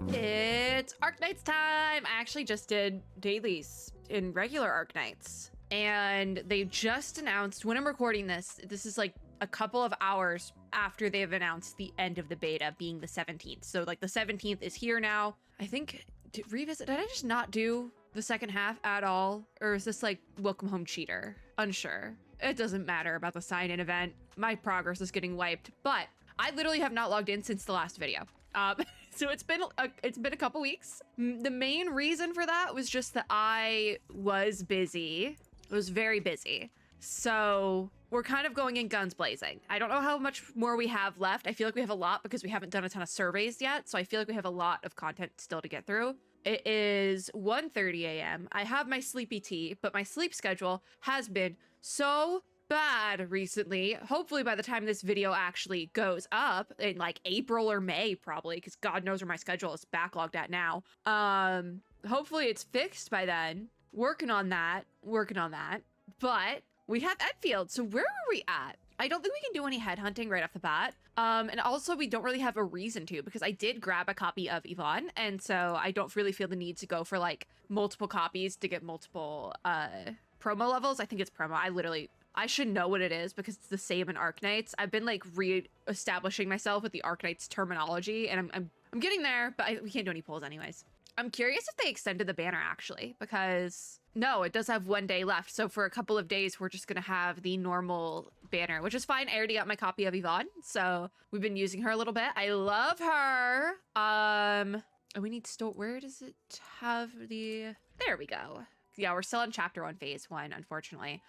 It's Arknights time! I actually just did dailies in regular Arknights. And they just announced, when I'm recording this is like a couple of hours after they've announced the end of the beta being the 17th. So like the 17th is here now. I think, did I just not do the second half at all? Or is this like welcome home cheater? Unsure. It doesn't matter about the sign-in event. My progress is getting wiped, but I literally have not logged in since the last video. So it's been a couple weeks. The main reason for that was just that I was busy. I was very busy. So we're kind of going in guns blazing. I don't know how much more we have left. I feel like we have a lot because we haven't done a ton of surveys yet. So I feel like we have a lot of content still to get through. It is 1:30 a.m. I have my sleepy tea, but my sleep schedule has been so bad recently. Hopefully by the time this video actually goes up in like April or May, probably, because God knows where my schedule is backlogged at now. Hopefully it's fixed by then. Working on that. But we have ENDFIELD, so where are we at? I don't think we can do any headhunting right off the bat. And also we don't really have a reason to, because I did grab a copy of Yvonne, and so I don't really feel the need to go for like multiple copies to get multiple promo levels. I think it's promo. I should know what it is because it's the same in Arknights. I've been like re-establishing myself with the Arknights terminology, and I'm getting there, but we can't do any polls anyways. I'm curious if they extended the banner actually, because no, it does have 1 day left. So for a couple of days, we're just gonna have the normal banner, which is fine. I already got my copy of Yvonne, so we've been using her a little bit. I love her. And we need to, where does it have the, there we go. Yeah, we're still on chapter 1, phase 1, unfortunately.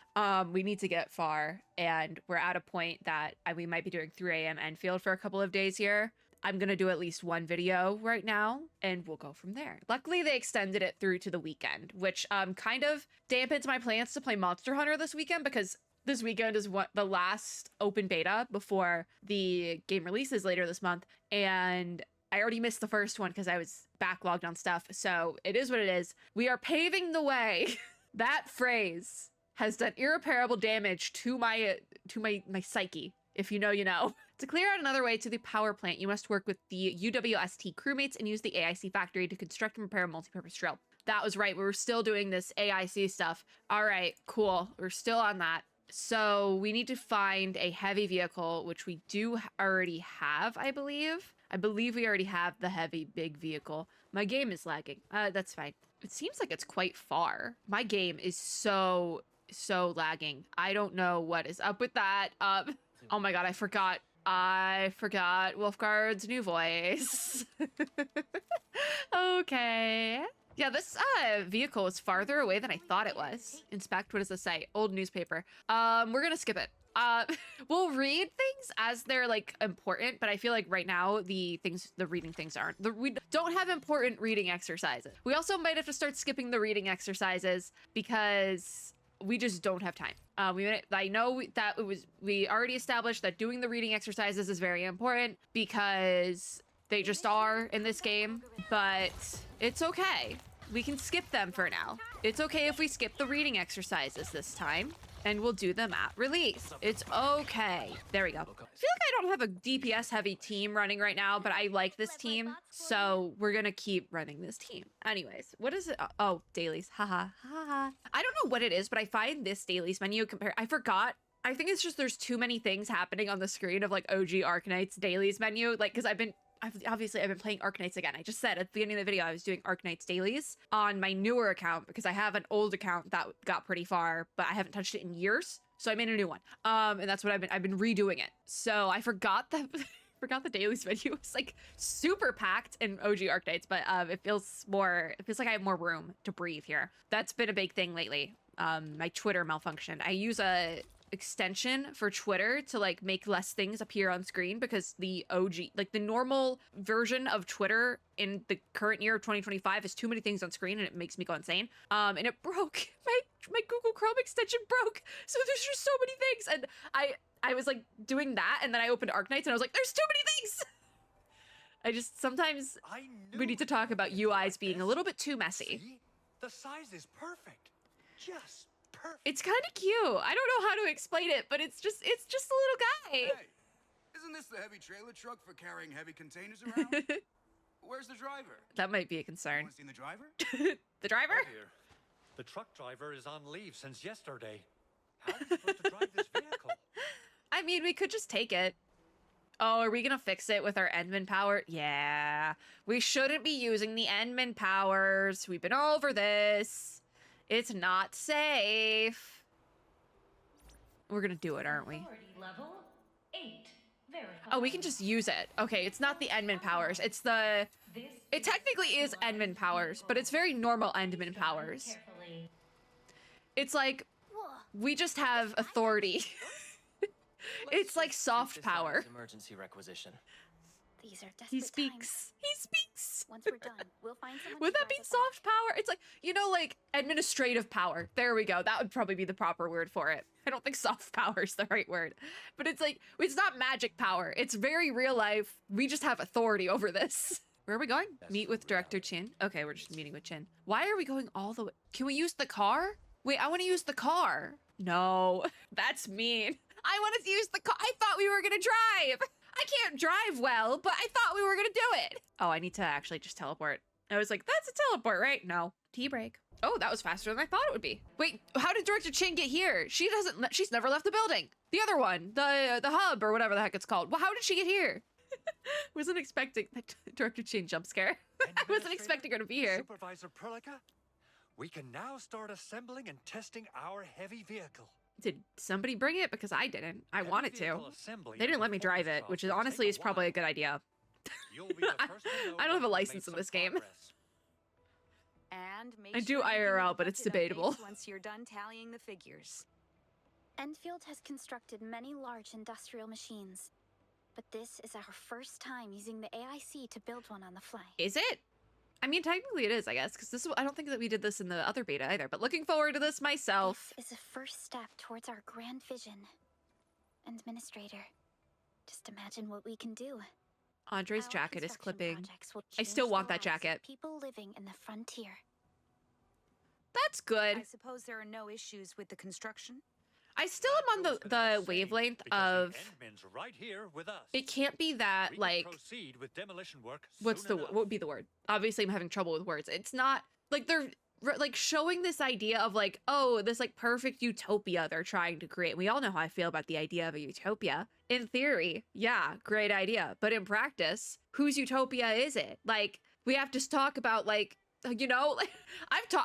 We need to get far, and we're at a point that we might be doing 3 a.m. ENDFIELD for a couple of days here. I'm gonna do at least one video right now, and we'll go from there. Luckily, they extended it through to the weekend, which kind of dampens my plans to play Monster Hunter this weekend, because this weekend is the last open beta before the game releases later this month, and I already missed the first one because I was backlogged on stuff, so it is what it is. We are paving the way. That phrase has done irreparable damage to my psyche. If you know, you know. To clear out another way to the power plant, you must work with the UWST crewmates and use the AIC factory to construct and prepare a multi-purpose drill. That was right. We were still doing this AIC stuff. All right, cool. We're still on that. So we need to find a heavy vehicle, which we do already have, I believe. I believe we already have the heavy big vehicle. My game is lagging. That's fine. It seems like it's quite far. My game is so lagging. I don't know what is up with that. Oh my God, I forgot Wolfgard's new voice. Okay. Yeah, this vehicle is farther away than I thought it was. Inspect, what does this say? Old newspaper. We're gonna skip it. We'll read things as they're like important, but I feel like right now the reading things aren't. We don't have important reading exercises. We also might have to start skipping the reading exercises because we just don't have time. I know that we already established that doing the reading exercises is very important because they just are in this game, but it's okay. We can skip them for now. It's okay if we skip the reading exercises this time, and we'll do them at release. It's okay. There we go. I feel like I don't have a DPS heavy team running right now, but I like this team, so we're gonna keep running this team. Anyways, what is it? Oh, dailies. Haha. Haha. I don't know what it is, but I find this dailies menu I forgot. I think it's just there's too many things happening on the screen of like OG Arknights dailies menu, like because I've been playing Arknights again. I just said at the beginning of the video I was doing Arknights dailies on my newer account because I have an old account that got pretty far, but I haven't touched it in years. So I made a new one. And that's what I've been redoing it. So I forgot that the dailies menu was like super packed in OG Arknights, but it feels like I have more room to breathe here. That's been a big thing lately. My Twitter malfunctioned. I use a extension for Twitter to like make less things appear on screen because the OG, like the normal version of Twitter in the current year of 2025 is too many things on screen and it makes me go insane. And it broke. My Google Chrome extension broke. So there's just so many things. And I was like doing that and then I opened Arknights and I was like, there's too many things. Sometimes we need to talk about UIs being a little bit too messy. See? The size is perfect. Just perfect. It's kind of cute. I don't know how to explain it, but it's just a little guy. Hey, isn't this the heavy trailer truck for carrying heavy containers around? where's the driver? That might be a concern. Anyone seen the driver? The driver? Oh dear. The truck driver is on leave since yesterday. How are we supposed to drive this vehicle? I mean, we could just take it. Oh, are we gonna fix it with our Endman power? Yeah. We shouldn't be using the Endman powers. We've been over this. It's not safe. We're gonna do it, aren't we? Authority level 8. Verified. Oh, we can just use it. Okay, it's not the Endman powers. It's the... This It technically is Endman powers, but it's very normal Endman powers. carefully. It's like, we just have authority. It's like soft power. Emergency requisition. These are desperate He times. speaks. He speaks. Once we're done, we'll find someone Would to that be drive us soft power? It's like, you know, like administrative power. There we go. That would probably be the proper word for it. I don't think soft power is the right word. But it's like, it's not magic power. It's very real life. We just have authority over this. Where are we going? Meet with Director Qin. Okay, we're just meeting with Qin. Why are we going all the way? Can we use the car? Wait, I want to use the car. No, that's mean. I wanted to use the car. I thought we were gonna drive. I can't drive well, but I thought we were gonna do it. Oh, I need to actually just teleport. I was like, that's a teleport, right? No. T-break. Oh, that was faster than I thought it would be. Wait, how did Director Qin get here? She's never left the building. The other one, the hub or whatever the heck it's called. Well, how did she get here? Wasn't expecting that Director Qin jump scare. I wasn't expecting her to be here. Supervisor Perlica, we can now start assembling and testing our heavy vehicle. Did somebody bring it? Because I didn't. I Heavy wanted to. vehicle assembly They didn't let me and drive performance it, which is will honestly take is probably while. a good idea. You'll be the first to know I don't have a when we've license made in this some game. progress. And make I do sure you give me IRL, the but it's budget debatable. updates once you're done tallying the figures. Enfield has constructed many large industrial machines, but this is our first time using the AIC to build one on the fly. Is it? I mean, technically it is, I guess, because this. I don't think that we did this in the other beta either. But looking forward to this myself. This is a first step towards our grand vision. Administrator, just imagine what we can do. Andre's Our jacket is construction clipping. projects will I still change want the that lives of jacket. People living in the frontier. That's good. I suppose there are no issues with the construction? I still am on That goes the without saying, wavelength because of the Endmen's right here with us. it can't be that We can like proceed with demolition work what's soon the enough. what would be the word? Obviously, I'm having trouble with words. It's not like they're like showing this idea of like, oh, this like perfect utopia they're trying to create. We all know how I feel about the idea of a utopia. In theory, yeah, great idea, but in practice, whose utopia is it? Like we have to talk about like, you know, like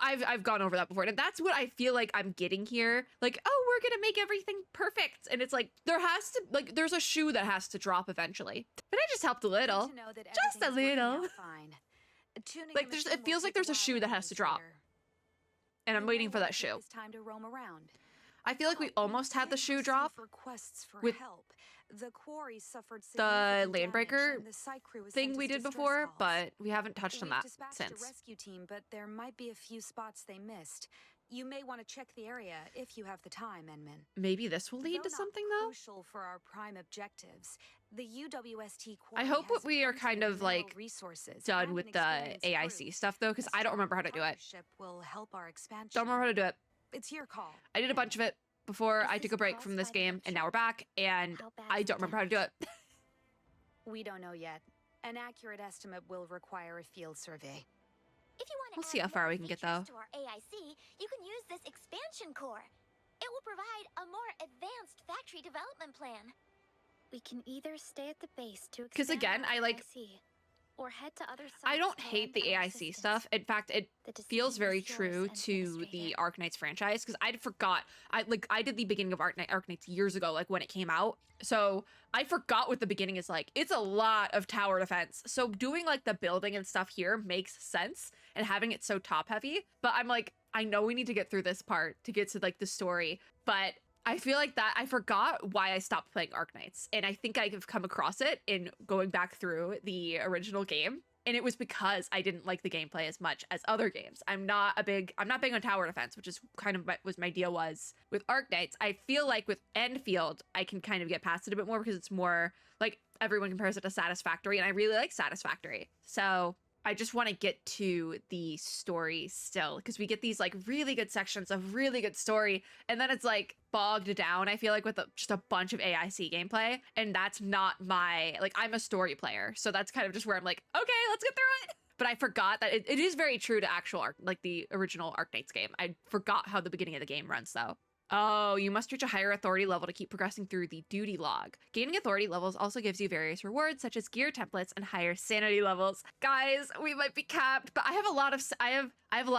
I've gone over that before, and that's what I feel like I'm getting here. Like, oh, we're gonna make everything perfect, and it's like there's a shoe that has to drop eventually. But I just helped a little. Good to know that Just a everything is working little. out fine. Tuning Like, the there's- machine it feels will like take a there's a while, shoe that has to drop. Administrator. And I'm You waiting may for wanna that take shoe. this time to roam around. I feel like we Oh, almost had the did shoe receive drop. requests for with help. The quarry suffered the significant damage, Landbreaker and the site crew was thing sent we as did distress before, calls. but we haven't touched on We've that dispatched since. a rescue team, but there might be a few spots they missed. You may want to check the area if you have the time, Enman. Maybe this will lead Though to not something though. Crucial for our prime objectives. The UWST I quarry hope has we are plenty kind of, mineral like, resources Done and with an the experienced AIC crew. stuff though, because A I don't remember how to strong do it. partnership will help our expansion. Don't remember how to do it. It's your call. I did a bunch of it before Is I this took a break from this classified game, and now we're workshop? back, and How bad I is the don't remember how to do it. We don't know yet. An accurate estimate will require a field survey. If you want to We'll see how far we can get, though. To our AIC, you can use this expansion core. It will provide a more advanced factory development plan. We can either stay at the base to 'Cause again, I like- AIC, or head to other sites I don't to hate the lend our AIC assistance. stuff. In fact, it The feels decision very is yours, true to the Administrator. Arknights franchise, because I forgot. I did the beginning of Arknights years ago, like when it came out. So I forgot what the beginning is like. It's a lot of tower defense. So doing like the building and stuff here makes sense, and having it so top heavy. But I'm like, I know we need to get through this part to get to like the story, but I feel like that I forgot why I stopped playing Arknights, and I think I've come across it in going back through the original game. And it was because I didn't like the gameplay as much as other games. I'm not big on tower defense, which is kind of what my deal was with Arknights. I feel like with Enfield, I can kind of get past it a bit more because it's more like everyone compares it to Satisfactory, and I really like Satisfactory. So I just want to get to the story still, because we get these like really good sections of really good story, and then it's like bogged down, I feel like, with just a bunch of AIC gameplay, and that's not my, like, I'm a story player, so that's kind of just where I'm like, okay, let's get through it. But I forgot that it is very true to actual like the original Arknights game. I forgot how the beginning of the game runs though. Oh, you must reach a higher authority level to keep progressing through the duty log. Gaining authority levels also gives you various rewards, such as gear templates and higher sanity levels. Guys, we might be capped, but I have a lot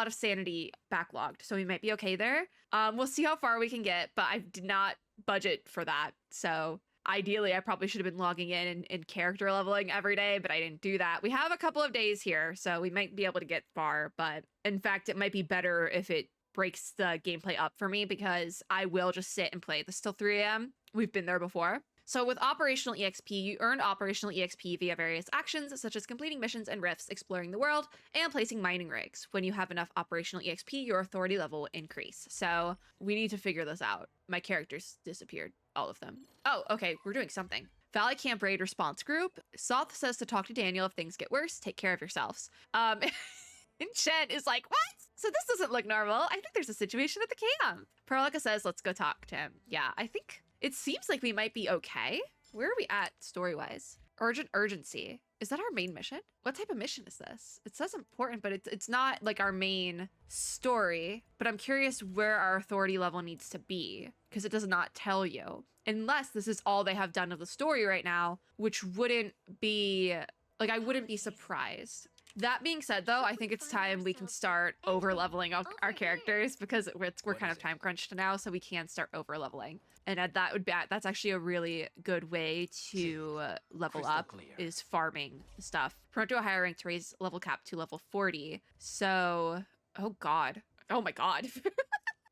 of sanity backlogged, so we might be okay there. We'll see how far we can get, but I did not budget for that. So ideally, I probably should have been logging in and character leveling every day, but I didn't do that. We have a couple of days here, so we might be able to get far, but in fact, it might be better if it breaks the gameplay up for me, because I will just sit and play this till 3 a.m. We've been there before. So with operational EXP, you earn operational EXP via various actions, such as completing missions and rifts, exploring the world, and placing mining rigs. When you have enough operational EXP, your authority level will increase. So we need to figure this out. My characters disappeared, all of them. Oh, okay, we're doing something. Valley Camp Raid Response Group. Soth says to talk to Daniel if things get worse. Take care of yourselves. And Shen is like, what? So this doesn't look normal. I think there's a situation at the camp. Perlica says, let's go talk to him. Yeah, I think it seems like we might be okay. Where are we at story-wise? Urgent urgency. Is that our main mission? What type of mission is this? It says important, but it's not like our main story. But I'm curious where our authority level needs to be, because it does not tell you. Unless this is all they have done of the story right now, which wouldn't be, like, I wouldn't be surprised. That being said, though, I think it's time we can start over-leveling our characters, because we're kind of time crunched now, so we can start over-leveling. And that's actually a really good way to level up, is farming stuff. Promote to a higher rank to raise level cap to level 40. So, oh god. Oh my god.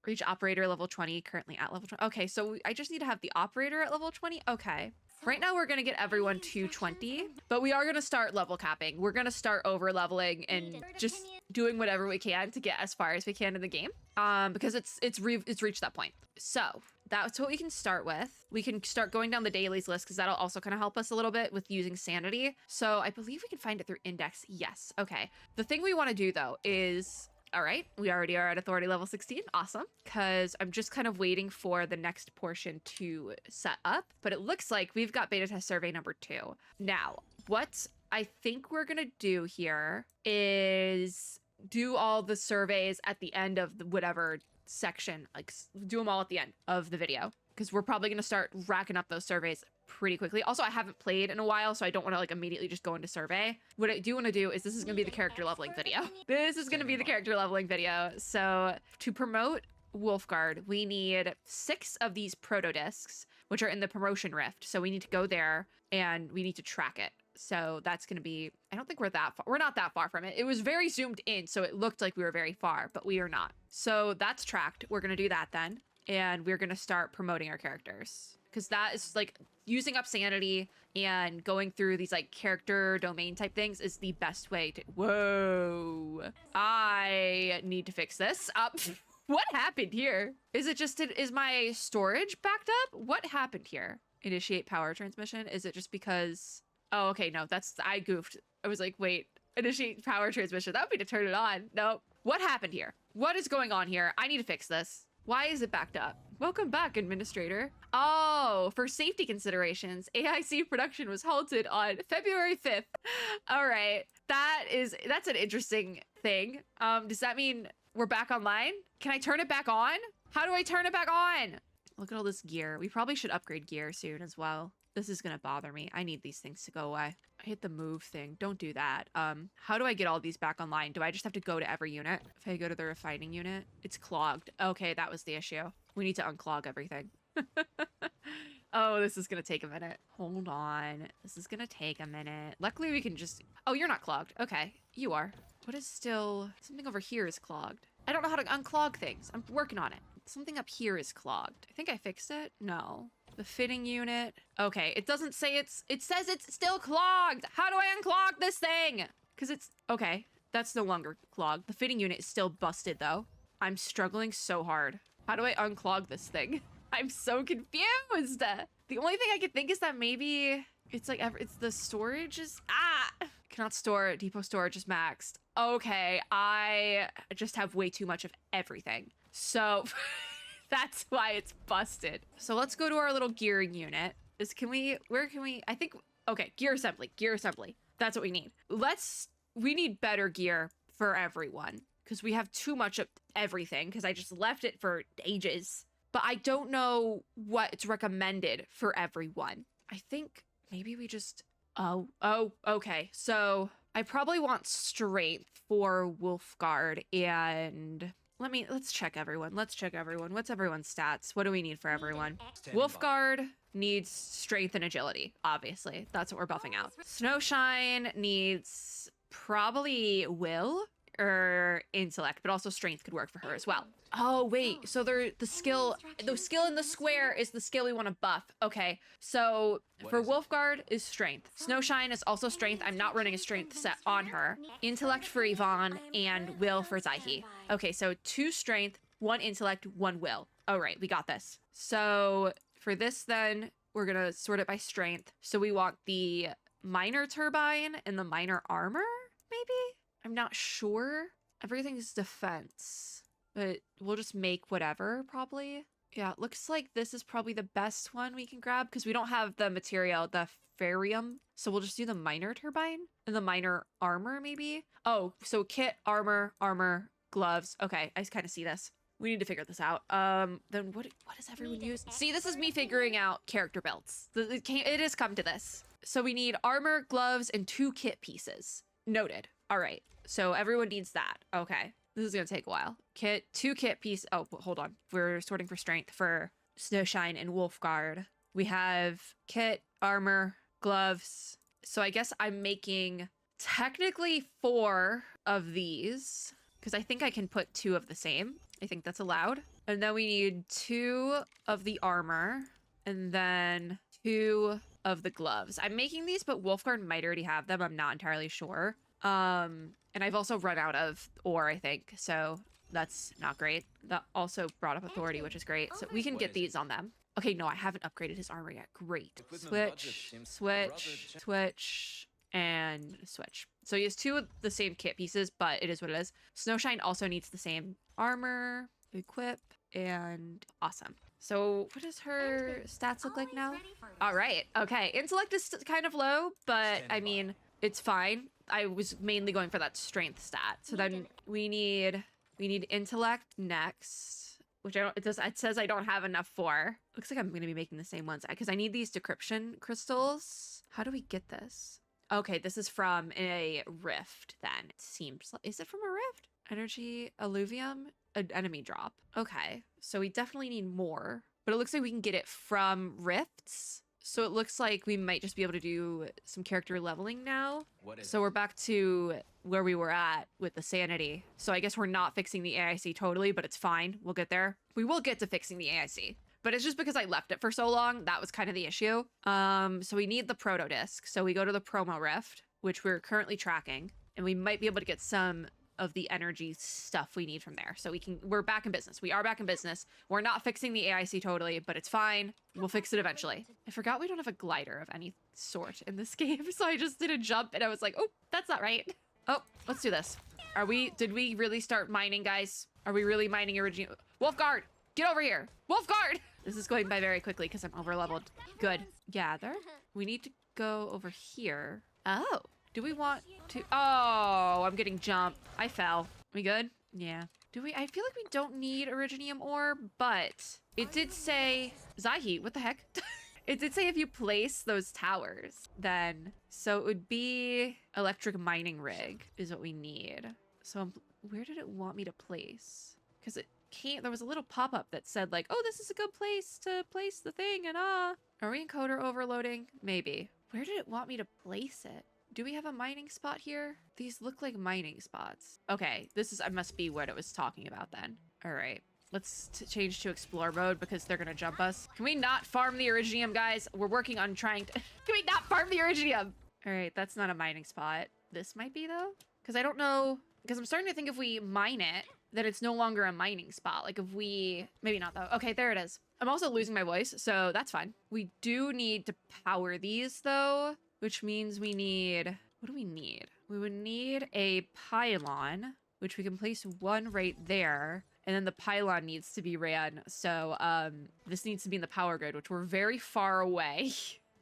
Reach operator level 20, currently at level 20. Okay, so I just need to have the operator at level 20? Okay. Right now, we're going to get everyone to 20, but we are going to start level capping. We're going to start over leveling and just doing whatever we can to get as far as we can in the game, because it's reached that point. So that's what we can start with. We can start going down the dailies list, because that'll also kind of help us a little bit with using sanity. So I believe we can find it through index. Yes. Okay. The thing we want to do, though, is... All right, we already are at authority level 16. Awesome, because I'm just kind of waiting for the next portion to set up. But it looks like we've got beta test survey number 2. Now, what I think we're going to do here is do all the surveys at the end of the whatever section, like do them all at the end of the video, because we're probably going to start racking up those surveys pretty quickly. Also, I haven't played in a while, so I don't want to like immediately just go into survey. What I do want to do is this is going to be the character leveling video. This is going to be the character leveling video. So to promote Wolfguard, we need 6 of these proto discs, which are in the promotion rift. So we need to go there and we need to track it. So that's going to be, I don't think we're that far. We're not that far from it. It was very zoomed in, so it looked like we were very far, but we are not. So that's tracked. We're going to do that then. And we're going to start promoting our characters, because that is like using up sanity and going through these like character domain type things is the best way to... Whoa. I need to fix this up. What happened here? Is it just, is my storage backed up? What happened here? Initiate power transmission. Is it just because... Oh, okay. No, I goofed. I was like, wait, initiate power transmission. That would be to turn it on. No. What happened here? What is going on here? I need to fix this. Why is it backed up? Welcome back, Administrator. Oh, for safety considerations, AIC production was halted on February 5th. All right, that's an interesting thing. Does that mean we're back online? Can I turn it back on? How do I turn it back on? Look at all this gear. We probably should upgrade gear soon as well. This is gonna bother me. I need these things to go away. I hit the move thing. Don't do that. How do I get all these back online? Do I just have to go to every unit? If I go to the refining unit, it's clogged. Okay, that was the issue. We need to unclog everything. Oh, this is gonna take a minute. Hold on. This is gonna take a minute. Luckily, we can just... Oh, you're not clogged. Okay, you are. What is still... Something over here is clogged. I don't know how to unclog things. I'm working on it. Something up here is clogged. I think I fixed it. No. The fitting unit. Okay, it doesn't say it says it's still clogged. How do I unclog this thing? Because it's, okay, that's no longer clogged. The fitting unit is still busted though. I'm struggling so hard. How do I unclog this thing? I'm so confused. The only thing I could think is that maybe it's like, it's the storage is, can Cannot store, depot storage is maxed. Okay, I just have way too much of everything. So that's why it's busted. So let's go to our little gearing unit. Where can we, I think, okay, gear assembly. That's what we need. We need better gear for everyone because we have too much of everything because I just left it for ages. But I don't know what's recommended for everyone. I think maybe we just, okay. So I probably want strength for Wolfguard and let's check everyone. What's everyone's stats? What do we need for everyone? Wolfguard needs strength and agility, obviously. That's what we're buffing out. Snowshine needs probably will or intellect, but also strength could work for her as well. Oh, wait. So the skill in the square is the skill we want to buff. Okay. So for Wolfguard is strength. Snowshine is also strength. I'm not running a strength set on her. Intellect for Yvonne and will for Zaihi. Okay. So 2 strength, 1 intellect, 1 will. All right. We got this. So for this, then we're going to sort it by strength. So we want the minor turbine and the minor armor, maybe? I'm not sure. Everything's defense, but we'll just make whatever probably. Yeah, it looks like this is probably the best one we can grab because we don't have the material, the ferrium. So we'll just do the minor turbine and the minor armor maybe. Oh, so kit, armor, gloves. Okay, I kind of see this. We need to figure this out. Then what does everyone use? See, this is me figuring out character builds. It has come to this. So we need armor, gloves, and 2 kit pieces. Noted. All right. So everyone needs that. Okay. This is going to take a while. Kit, 2 kit piece. Oh, hold on. We're sorting for strength for Snowshine and Wolfguard. We have kit, armor, gloves. So I guess I'm making technically 4 of these because I think I can put 2 of the same. I think that's allowed. And then we need 2 of the armor and then 2 of the gloves. I'm making these, but Wolfguard might already have them. I'm not entirely sure. And I've also run out of ore, I think. So that's not great. That also brought up authority, which is great. So we can get these on them. Okay, no, I haven't upgraded his armor yet. Great. Switch, and switch. So he has 2 of the same kit pieces, but it is what it is. Snowshine also needs the same armor, equip, and awesome. So what does her stats look like now? All right. Okay. Intellect is kind of low, but I mean, it's fine. I was mainly going for that strength stat. So then we need intellect next, which it says I don't have enough for. Looks like I'm going to be making the same ones because I need these decryption crystals. How do we get this? Okay, this is from a rift then. It seems like, is it from a rift? Energy, alluvium, an enemy drop. Okay, so we definitely need more, but it looks like we can get it from rifts. So it looks like we might just be able to do some character leveling now. So we're back to where we were at with the sanity. So I guess we're not fixing the AIC totally, but it's fine. We'll get there. We will get to fixing the AIC. But it's just because I left it for so long, that was kind of the issue. So we need the proto disc. So we go to the promo rift, which we're currently tracking, and we might be able to get some of the energy stuff we need from there. So we're back in business. We are back in business. We're not fixing the AIC totally, but it's fine. We'll fix it eventually. I forgot we don't have a glider of any sort in this game. So I just did a jump and I was like, oh, that's not right. Oh, let's do this. Did we really start mining, guys? Are we really mining original? Wolfguard, get over here. Wolfguard! This is going by very quickly because I'm over leveled. Good. Gather. We need to go over here. Oh. Do we want to? Oh, I'm getting jumped. I fell. We good? Yeah. I feel like we don't need Originium ore, but it did say, Zaihi, what the heck? It did say if you place those towers, then, so it would be electric mining rig is what we need. So where did it want me to place? Because there was a little pop-up that said like, oh, this is a good place to place the thing and Are we encoder overloading? Maybe. Where did it want me to place it? Do we have a mining spot here? These look like mining spots. Okay, I must be what it was talking about then. All right, let's change to explore mode because they're gonna jump us. Can we not farm the Originium, guys? We're working on trying to, can we not farm the Originium? All right, that's not a mining spot. This might be though, because I don't know, because I'm starting to think if we mine it, that it's no longer a mining spot. Like if maybe not though. Okay, there it is. I'm also losing my voice, so that's fine. We do need to power these though, which means we need What do we need? We would need a pylon, which we can place one right there. And then the pylon needs to be ran. So this needs to be in the power grid, which we're very far away.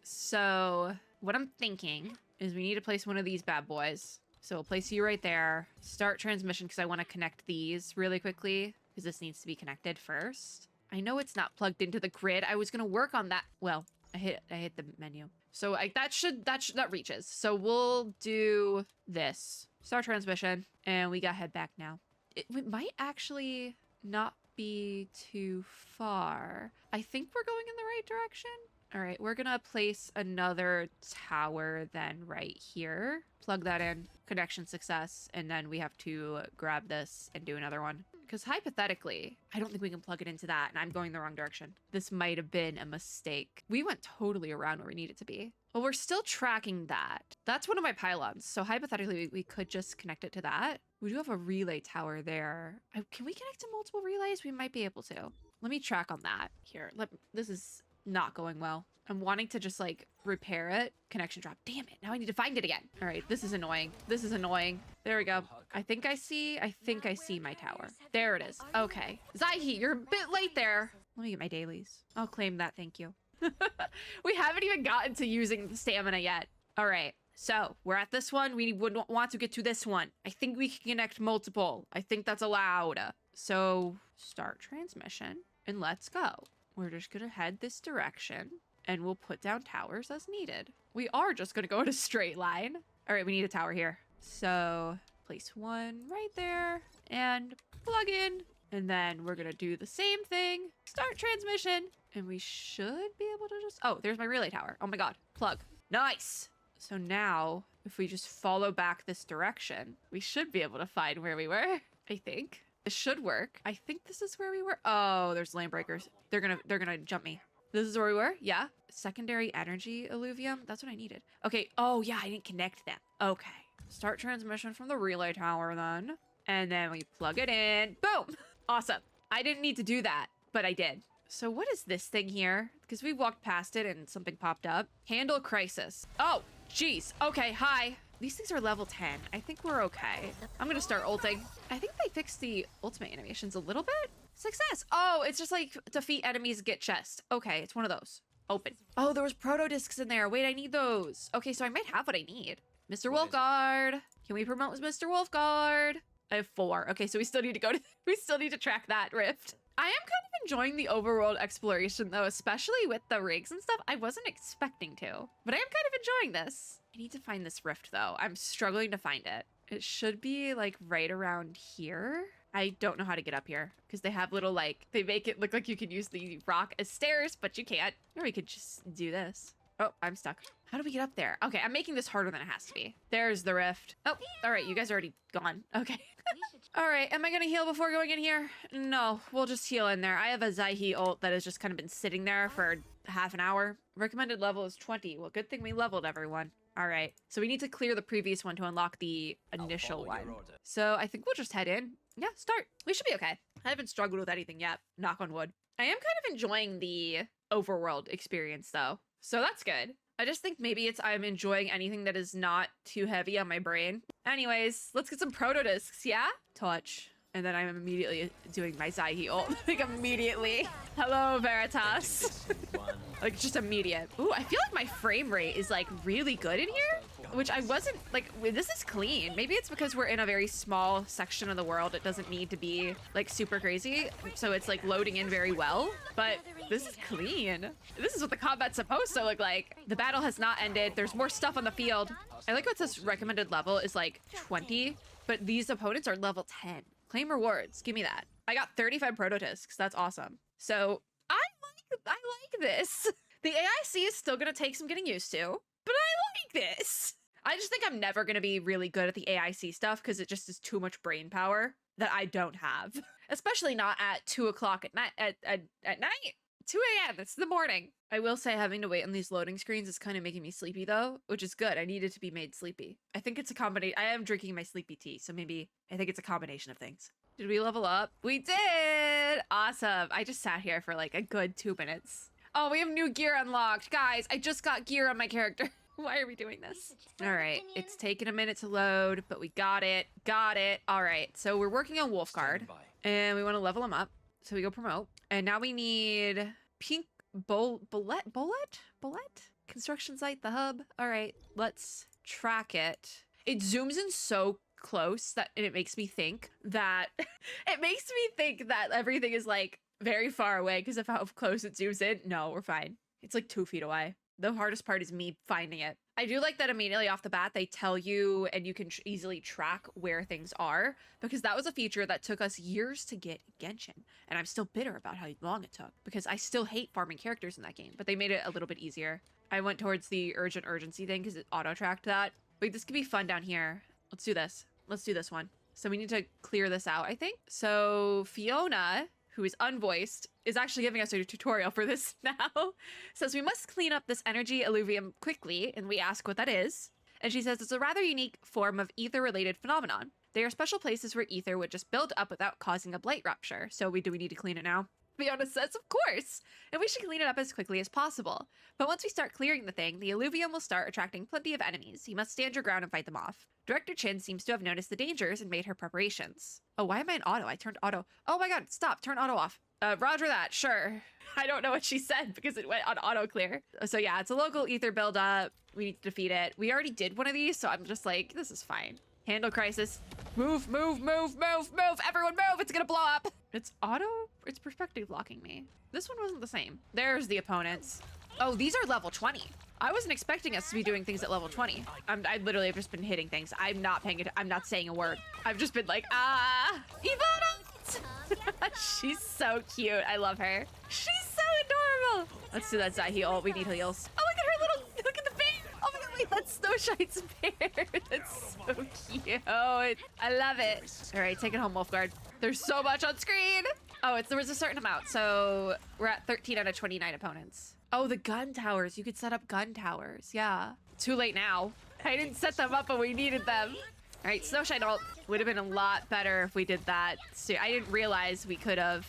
So what I'm thinking is we need to place one of these bad boys. So we'll place you right there. Start transmission because I want to connect these really quickly because this needs to be connected first. I know it's not plugged into the grid. I was going to work on that. Well, I hit the menu. So that reaches. So we'll do this. Start transmission. And we got head back now. It might actually not be too far. I think we're going in the right direction. All right, we're gonna place another tower then right here. Plug that in, connection success, and then we have to grab this and do another one. Because hypothetically, I don't think we can plug it into that, and I'm going the wrong direction. This might have been a mistake. We went totally around where we needed to be. Well, we're still tracking that. That's one of my pylons, so hypothetically, we could just connect it to that. We do have a relay tower there. Can we connect to multiple relays? We might be able to. Let me track on that. Here, this is not going well. I'm wanting to just like repair it. Connection drop. Damn it. Now I need to find it again. All right. This is annoying. This is annoying. There we go. I think I see my tower. There it is. Okay. Zaihi, you're a bit late there. Let me get my dailies. I'll claim that. Thank you. We haven't even gotten to using the stamina yet. All right. So we're at this one. We would want to get to this one. I think we can connect multiple. I think that's allowed. So start transmission and let's go. We're just going to head this direction and we'll put down towers as needed. We are just going to go in a straight line. All right, we need a tower here. So place one right there and plug in. And then we're going to do the same thing. Start transmission. And we should be able to just... Oh, there's my relay tower. Oh my God. Plug. Nice. So now if we just follow back this direction, we should be able to find where we were, I think. This should work. I think this is where we were. Oh, there's lane breakers. They're gonna jump me. This is where we were? Yeah. Secondary energy alluvium. That's what I needed. Okay. Oh yeah, I didn't connect them. Okay. Start transmission from the relay tower then. And then we plug it in. Boom. Awesome. I didn't need to do that, but I did. So what is this thing here? Because we walked past it and something popped up. Handle crisis. Oh, geez. Okay, hi. These things are level 10. I think we're okay. I'm gonna start ulting. I think they fixed the ultimate animations a little bit. Success. Oh, it's just like defeat enemies, get chest. Okay, it's one of those. Open. Oh, there was proto discs in there. Wait, I need those. Okay, so I might have what I need. Mr. Wolfguard. Can we promote Mr. Wolfguard? I have 4. Okay, so we still need to track that rift. I am kind of enjoying the overworld exploration though, especially with the rigs and stuff. I wasn't expecting to, but I am kind of enjoying this. I need to find this rift though. I'm struggling to find it. It should be like right around here. I don't know how to get up here because they have little like, they make it look like you can use the rock as stairs, but you can't. Or we could just do this. Oh, I'm stuck. How do we get up there? Okay, I'm making this harder than it has to be. There's the rift. Oh, all right, you guys are already gone. Okay. All right, am I gonna heal before going in here? No, we'll just heal in there. I have a Zaihi ult that has just kind of been sitting there for half an hour. Recommended level is 20. Well, good thing we leveled everyone. All right, so we need to clear the previous one to unlock the initial one. So I think we'll just head in. Yeah, start. We should be okay. I haven't struggled with anything yet, knock on wood. I am kind of enjoying the overworld experience though, so that's good. I just think maybe I'm enjoying anything that is not too heavy on my brain. Anyways, let's get some proto discs, yeah? Touch. And then I'm immediately doing my Zaihi ult. Like immediately. Hello, Veritas. Like just immediate. Ooh, I feel like my frame rate is like really good in here. Which I wasn't, like, this is clean. Maybe it's because we're in a very small section of the world. It doesn't need to be like super crazy. So it's like loading in very well. But this is clean. This is what the combat's supposed to look like. The battle has not ended. There's more stuff on the field. I like what this recommended level is like 20, but these opponents are level 10. Claim rewards. Give me that. I got 35 proto-discs. That's awesome. So I like this. The AIC is still going to take some getting used to, but I like this. I just think I'm never going to be really good at the AIC stuff because it just is too much brain power that I don't have. Especially not at 2 o'clock at night. At night? 2 a.m. It's the morning. I will say having to wait on these loading screens is kind of making me sleepy though, which is good. I needed to be made sleepy. I think it's a combination. I am drinking my sleepy tea, so maybe I think it's a combination of things. Did we level up? We did! Awesome. I just sat here for like a good 2 minutes. Oh, we have new gear unlocked. Guys, I just got gear on my character. Why are we doing this? All right, it's taking a minute to load, but we got it. Got it. All right, so we're working on Wolfguard, Stand by. and we want to level him up. So we go promote, and now we need pink bullet. Construction site, the hub. All right, let's track it. It zooms in so close that and it makes me think that everything is like very far away because of how close it zooms in. No, we're fine. It's like 2 feet away. The hardest part is me finding it. I do like that immediately off the bat, they tell you and you can easily track where things are, because that was a feature that took us years to get Genshin. And I'm still bitter about how long it took because I still hate farming characters in that game, but they made it a little bit easier. I went towards the urgency thing because it auto-tracked that. Wait, this could be fun down here. Let's do this. Let's do this one. So we need to clear this out, I think. So Fiona, who is unvoiced, is actually giving us a tutorial for this now. Says we must clean up this energy alluvium quickly, and we ask what that is. And she says it's a rather unique form of ether-related phenomenon. They are special places where ether would just build up without causing a blight rupture. So do we need to clean it now? Fiona says, of course, and we should clean it up as quickly as possible. But once we start clearing the thing, the alluvium will start attracting plenty of enemies. You must stand your ground and fight them off. Director Qin seems to have noticed the dangers and made her preparations. Oh, why am I in auto? I turned auto. Oh my god, stop, turn auto off. Roger that, sure. I don't know what she said because it went on auto clear. So yeah, it's a local ether buildup. We need to defeat it. We already did one of these, so I'm just like, this is fine. Handle crisis. Move, move, move, move, move. Everyone move, it's gonna blow up. It's perspective locking me. This one wasn't the same. There's the opponents. Oh, these are level 20. I wasn't expecting us to be doing things at level 20. I literally have just been hitting things. I'm not paying it. I'm not saying a word. I've just been like, Ivana! She's so cute. I love her. She's so adorable. Let's do that Zahi ult. We need heals. Oh, look at her little, look at the bear. Oh my god, wait, that's Snowshine's bear. That's so cute. I love it. All right, take it home, Wolfguard. There's so much on screen. Oh, there was a certain amount. So we're at 13 out of 29 opponents. Oh, the gun towers. You could set up gun towers. Yeah. Too late now. I didn't set them up, but we needed them. All right, Snowshine ult would have been a lot better if we did that. So I didn't realize we could have.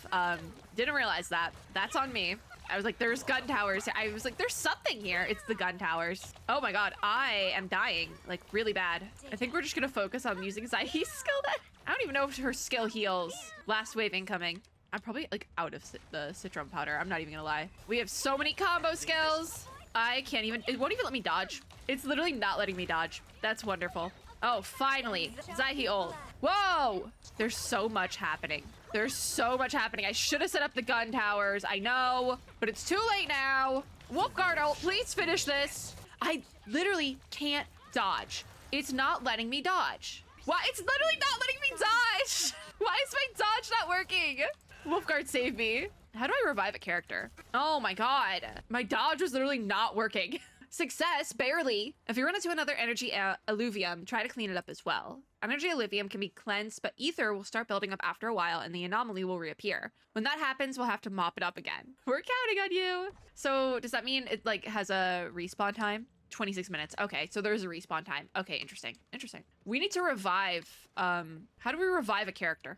Didn't realize that. That's on me. I was like, there's gun towers. I was like, there's something here. It's the gun towers. Oh my god, I am dying, like really bad. I think we're just gonna focus on using Zahi's skill then. I don't even know if her skill heals. Last wave incoming. I'm probably like out of the citron powder. I'm not even gonna lie. We have so many combo skills. I can't even, it won't even let me dodge. It's literally not letting me dodge. That's wonderful. Oh, finally, Zahi ult. Whoa, there's so much happening. There's so much happening. I should have set up the gun towers. I know, but it's too late now. Wolfguard ult, please finish this. I literally can't dodge. It's not letting me dodge. Why? It's literally not letting me dodge. Why is my dodge not working? Wolfguard, save me. How do I revive a character? Oh my god. My dodge was literally not working. Success, barely. If you run into another energy alluvium, try to clean it up as well. Energy alluvium can be cleansed, but ether will start building up after a while and the anomaly will reappear. When that happens, we'll have to mop it up again. We're counting on you. So does that mean it like has a respawn time? 26 minutes. Okay, so there's a respawn time. Okay, interesting. Interesting. We need to revive. How do we revive a character?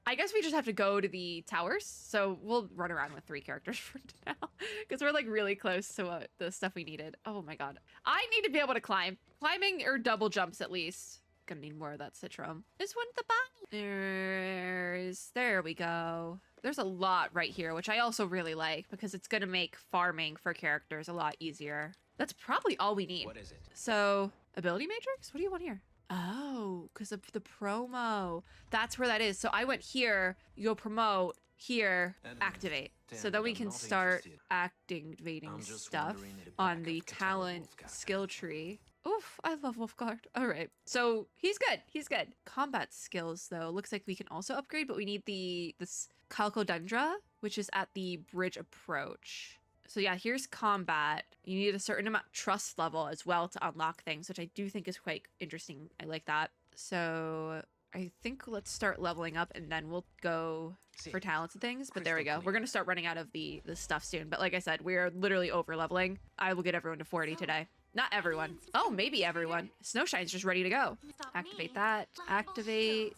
I guess we just have to go to the towers. So we'll run around with 3 characters for now because we're like really close to the stuff we needed. Oh my god. I need to be able to climb. Climbing or double jumps at least. Gonna need more of that citron. This one at the bottom. There we go. There's a lot right here, which I also really like because it's gonna make farming for characters a lot easier. That's probably all we need. What is it? So, ability matrix? What do you want here? Oh, because of the promo. That's where that is. So I went here, you go promote, here, activate. So then we can start activating stuff on the talent skill tree. Oof, I love Wolfguard. All right, so he's good. He's good. Combat skills, though, looks like we can also upgrade, but we need this Calcodendra, which is at the bridge approach. So yeah, here's combat. You need a certain amount trust level as well to unlock things, which I do think is quite interesting. I like that. So I think let's start leveling up and then we'll go for talents and things. But there we go. We're going to start running out of the stuff soon. But like I said, we are literally over leveling. I will get everyone to 40 today. Not everyone. Oh, maybe everyone. Snowshine's just ready to go. Activate that. Activate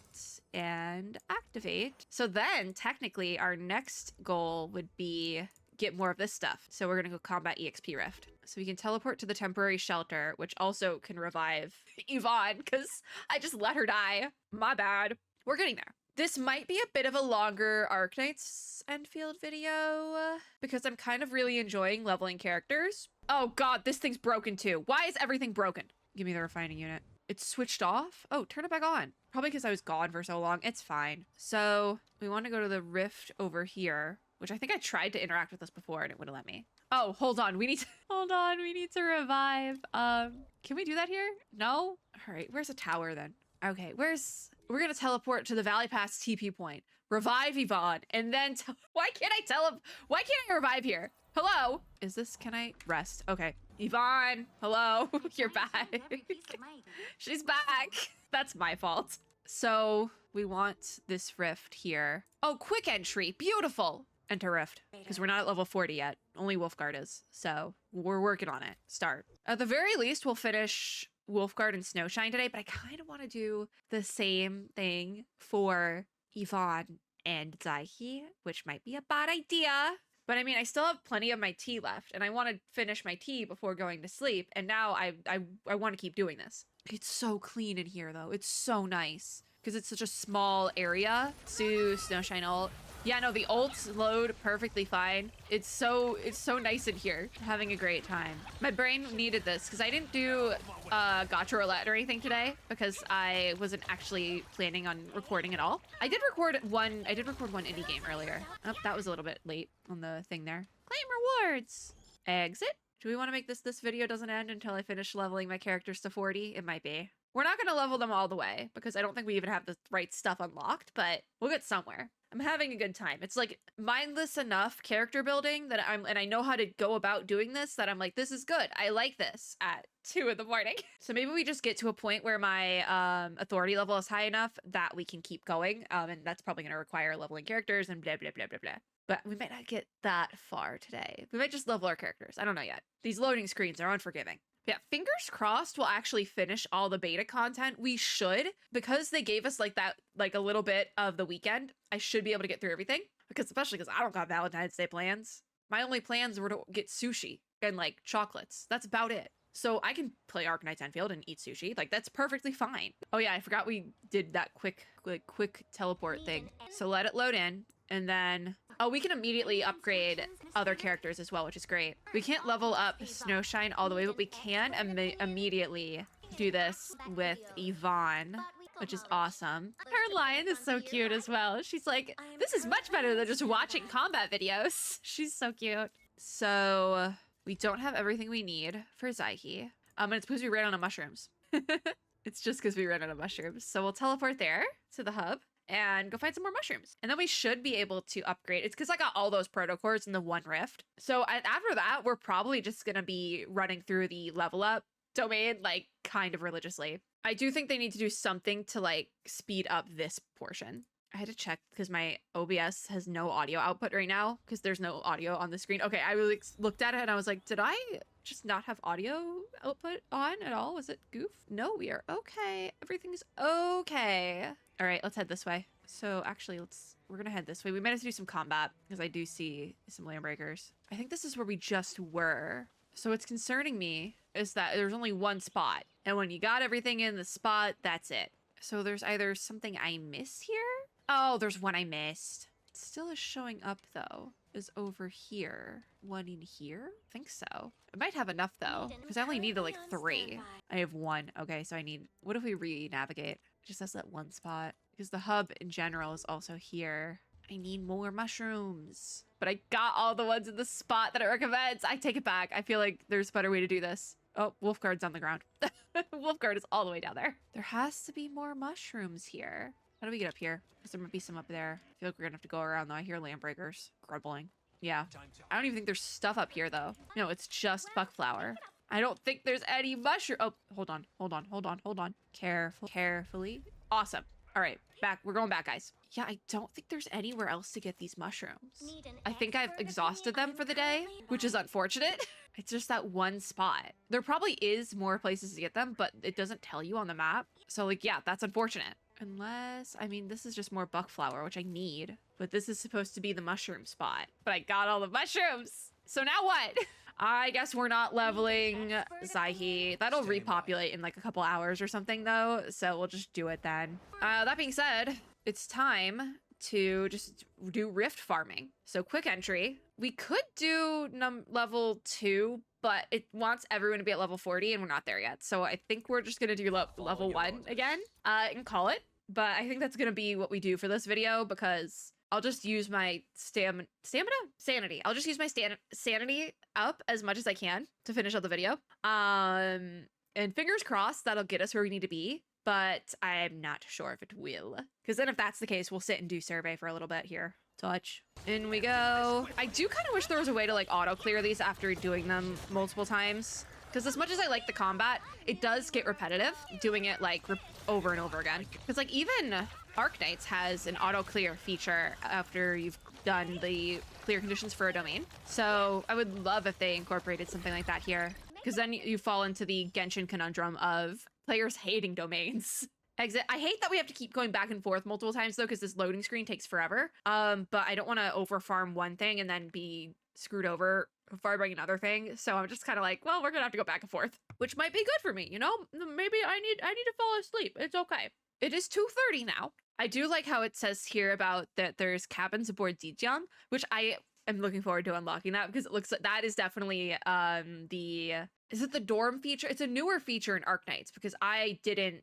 and activate. So then technically our next goal would be get more of this stuff. So we're gonna go combat EXP Rift. So we can teleport to the temporary shelter, which also can revive Yvonne, because I just let her die. My bad. We're getting there. This might be a bit of a longer Arknights Enfield video because I'm kind of really enjoying leveling characters. Oh god, this thing's broken too. Why is everything broken? Give me the refining unit. It's switched off? Oh, turn it back on. Probably because I was gone for so long. It's fine. So we want to go to the rift over here, which I think I tried to interact with this before and it wouldn't let me. Oh, hold on. We need to, hold on. We need to revive. Can we do that here? No? All right. Where's a tower then? Okay. We're going to teleport to the Valley Pass TP point, revive Yvonne, and then why can't I revive here? Hello? Is this, can I rest? Okay. Yvonne, hello. You're back. She's back. That's my fault. So we want this rift here. Oh, quick entry. Beautiful. Enter rift. Because we're not at level 40 yet. Only Wolfguard is. So we're working on it. Start. At the very least, we'll finish Wolfguard and Snowshine today, but I kind of want to do the same thing for Yvonne and Zaihi, which might be a bad idea. But I mean, I still have plenty of my tea left, and I want to finish my tea before going to sleep. And now I want to keep doing this. It's so clean in here, though. It's so nice because it's such a small area. Snowshine ult. Yeah, no, the ults load perfectly fine. It's so nice in here. Having a great time. My brain needed this because I didn't do gacha roulette or anything today because I wasn't actually planning on recording at all. I did record one indie game earlier. Oh, that was a little bit late on the thing there. Claim rewards. Exit. Do we want to make this video doesn't end until I finish leveling my characters to 40? It might be. We're not going to level them all the way because I don't think we even have the right stuff unlocked, but we'll get somewhere. I'm having a good time. It's like mindless enough character building that and I know how to go about doing this that I'm like, this is good. I like this at 2 in the morning. So maybe we just get to a point where my authority level is high enough that we can keep going. And that's probably going to require leveling characters and blah, blah, blah, blah, blah. But we might not get that far today. We might just level our characters. I don't know yet. These loading screens are unforgiving. Yeah, fingers crossed we'll actually finish all the beta content. We should, because they gave us like a little bit of the weekend. I should be able to get through everything, especially because I don't got Valentine's Day plans. My only plans were to get sushi and like chocolates. That's about it. So I can play Arknights Enfield and eat sushi. Like that's perfectly fine. Oh yeah, I forgot we did that quick teleport thing. So let it load in. And then, oh, we can immediately upgrade other characters as well, which is great. We can't level up Snowshine all the way, but we can immediately do this with Yvonne, which is awesome. Her lion is so cute as well. She's like, this is much better than just watching combat videos. She's so cute. So we don't have everything we need for Zaihi. And it's because we ran out of mushrooms. It's just because we ran out of mushrooms. So we'll teleport there to the hub and go find some more mushrooms. And then we should be able to upgrade. It's because I got all those protocores in the one rift. So after that, we're probably just going to be running through the level up domain, like kind of religiously. I do think they need to do something to like speed up this portion. I had to check because my OBS has no audio output right now because there's no audio on the screen. Okay, I really looked at it and I was like, did I just not have audio output on at all? Was it goof? No, we are okay. Everything's okay. All right, let's head this way. So actually, we're gonna head this way. We might have to do some combat because I do see some land breakers. I think this is where we just were. So what's concerning me is that there's only one spot. And when you got everything in the spot, that's it. So there's either something I miss here. Oh, there's one I missed. It still is showing up though. Is over here. One in here? I think so. I might have enough though, because I only needed like 3. I have 1. Okay, so I need, what if we re-navigate? Just as that one spot. Because the hub in general is also here. I need more mushrooms. But I got all the ones in the spot that it recommends. I take it back. I feel like there's a better way to do this. Oh, Wolfguard's on the ground. Wolfguard is all the way down there. There has to be more mushrooms here. How do we get up here? Because there might be some up there. I feel like we're gonna have to go around though. I hear land breakers grumbling. Yeah. I don't even think there's stuff up here though. No, it's just buckflower. I don't think there's any mushroom. Oh, hold on. Carefully. Awesome. All right, back. We're going back, guys. Yeah, I don't think there's anywhere else to get these mushrooms. I think I've exhausted them for the day, which is unfortunate. It's just that one spot. There probably is more places to get them, but it doesn't tell you on the map. So like, yeah, that's unfortunate. Unless, I mean, this is just more buckflower, which I need. But this is supposed to be the mushroom spot. But I got all the mushrooms. So now what? I guess we're not leveling Zaihi. That'll repopulate in like a couple hours or something though, so we'll just do it then. That being said, it's time to just do rift farming. So quick entry. We could do level 2, but it wants everyone to be at level 40 and we're not there yet. So I think we're just gonna do level 1 again and call it. But I think that's gonna be what we do for this video because I'll just use my sanity. I'll just use my sanity up as much as I can to finish out the video. And fingers crossed that'll get us where we need to be, but I'm not sure if it will. Because then if that's the case, we'll sit and do survey for a little bit here. Touch. In we go. I do kind of wish there was a way to like auto clear these after doing them multiple times. Because as much as I like the combat, it does get repetitive doing it like over and over again. Because like even Arknights has an auto clear feature after you've done the clear conditions for a domain. So I would love if they incorporated something like that here. Because then you fall into the Genshin conundrum of players hating domains. Exit. I hate that we have to keep going back and forth multiple times though, because this loading screen takes forever. But I don't want to over farm one thing and then be screwed over farming another thing. So I'm just kind of like, well, we're gonna have to go back and forth, which might be good for me, you know? Maybe I need to fall asleep. It's okay. It is 2:30 now. I do like how it says here about that there's cabins aboard Zhejiang, which I am looking forward to unlocking that because it looks like that is definitely is it the dorm feature? It's a newer feature in Arknights because I did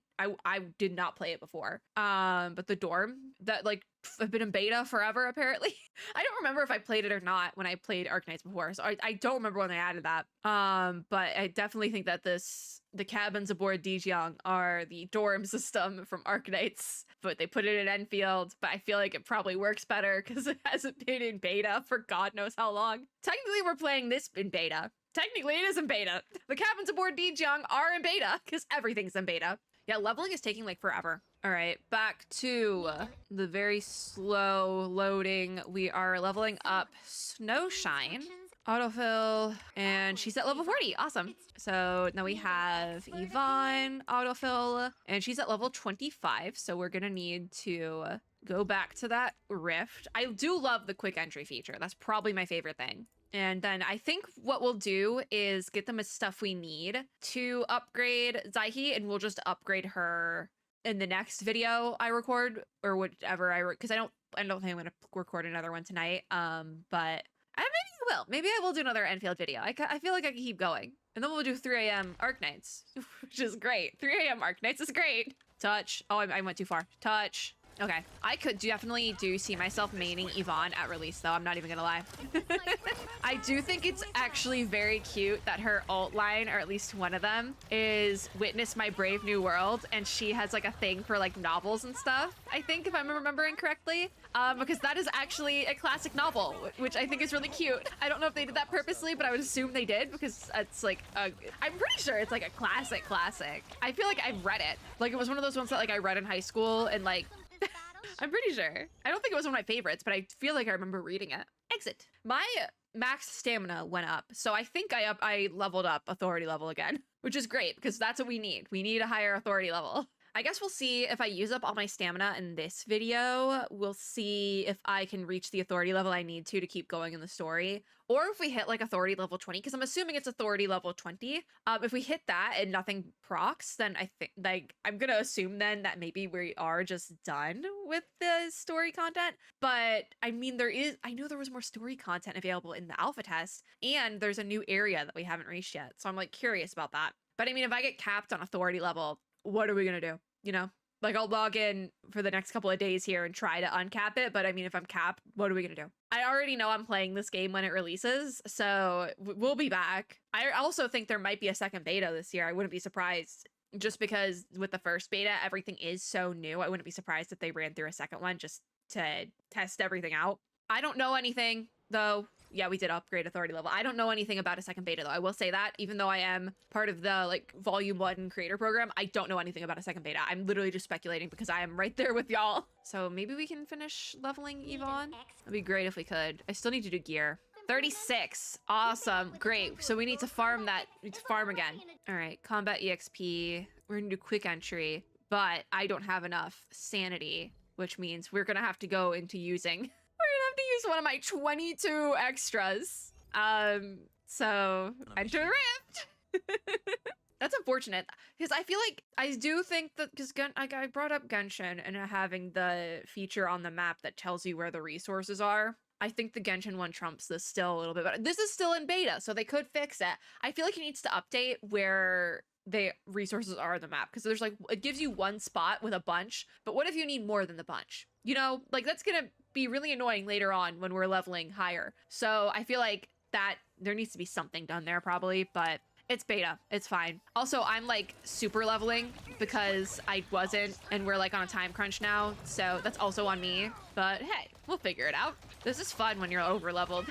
not play it before. But the dorm that like have been in beta forever apparently. I don't remember if I played it or not when I played Arknights before, so I don't remember when they added that. But I definitely think that the cabins aboard Zhejiang are the dorm system from Arknights, but they put it in Enfield. But I feel like it probably works better because it hasn't been in beta for God knows how long. Technically, we're playing this in beta. Technically, it is in beta. The cabins aboard Zhejiang are in beta because everything's in beta. Yeah, leveling is taking like forever. All right, back to the very slow loading. We are leveling up Snowshine. Autofill, and she's at level 40. Awesome. So now we have Yvonne autofill, and she's at level 25. So we're gonna need to go back to that rift. I do love the quick entry feature. That's probably my favorite thing. And then I think what we'll do is get them as stuff we need to upgrade Zaihi, and we'll just upgrade her in the next video I record or whatever because I don't think I'm gonna record another one tonight. But maybe I will. Maybe I will do another Enfield video. I feel like I can keep going, and then we'll do 3 a.m. Arknights, which is great. 3 a.m. Arknights is great. Touch. Oh, I went too far. Touch. Okay, I could definitely see myself maining Yvonne at release though, I'm not even gonna lie. I do think it's actually very cute that her alt line, or at least one of them, is "Witness my brave new world," and she has like a thing for like novels and stuff, I think, if I'm remembering correctly, because that is actually a classic novel, which I think is really cute. I don't know if they did that purposely, but I would assume they did because it's like, I'm pretty sure it's like a classic. I feel like I've read it. Like it was one of those ones that like I read in high school and like, I'm pretty sure. I don't think it was one of my favorites, but I feel like I remember reading it. Exit. My max stamina went up, so I think I leveled up authority level again, which is great because that's what we need. We need a higher authority level. I guess we'll see if I use up all my stamina in this video. We'll see if I can reach the authority level I need to keep going in the story. Or if we hit like authority level 20, because I'm assuming it's authority level 20. If we hit that and nothing procs, then I think like I'm gonna assume then that maybe we are just done with the story content. But I mean, I know there was more story content available in the alpha test, and there's a new area that we haven't reached yet. So I'm like curious about that. But I mean, if I get capped on authority level, what are we gonna do? You know, like I'll log in for the next couple of days here and try to uncap it. But I mean, if I'm capped, what are we gonna do? I already know I'm playing this game when it releases, so we'll be back. I also think there might be a second beta this year. I wouldn't be surprised, just because with the first beta, everything is so new. I wouldn't be surprised if they ran through a second one just to test everything out. I don't know anything though. Yeah, we did upgrade authority level. I don't know anything about a second beta though. I will say that, even though I am part of the like volume 1 creator program, I don't know anything about a second beta. I'm literally just speculating because I am right there with y'all. So maybe we can finish leveling Yvonne. That'd be great if we could. I still need to do gear. 36. Awesome. Great. So we need to farm that. We need to farm again. All right. Combat EXP. We're gonna do quick entry, but I don't have enough sanity, which means we're gonna have to go into using. We're gonna have to use one of my 22 extras. So enter Rift. That's unfortunate because I feel like I do think that because I brought up Genshin and having the feature on the map that tells you where the resources are. I think the Genshin one trumps this still a little bit, but this is still in beta, so they could fix it. I feel like it needs to update where the resources are on the map because there's like, it gives you one spot with a bunch, but what if you need more than the bunch? You know, like that's gonna be really annoying later on when we're leveling higher. So I feel like that there needs to be something done there probably, but it's beta, it's fine. Also, I'm like super leveling because I wasn't, and we're like on a time crunch now, so that's also on me, but hey, we'll figure it out. This is fun when you're over leveled.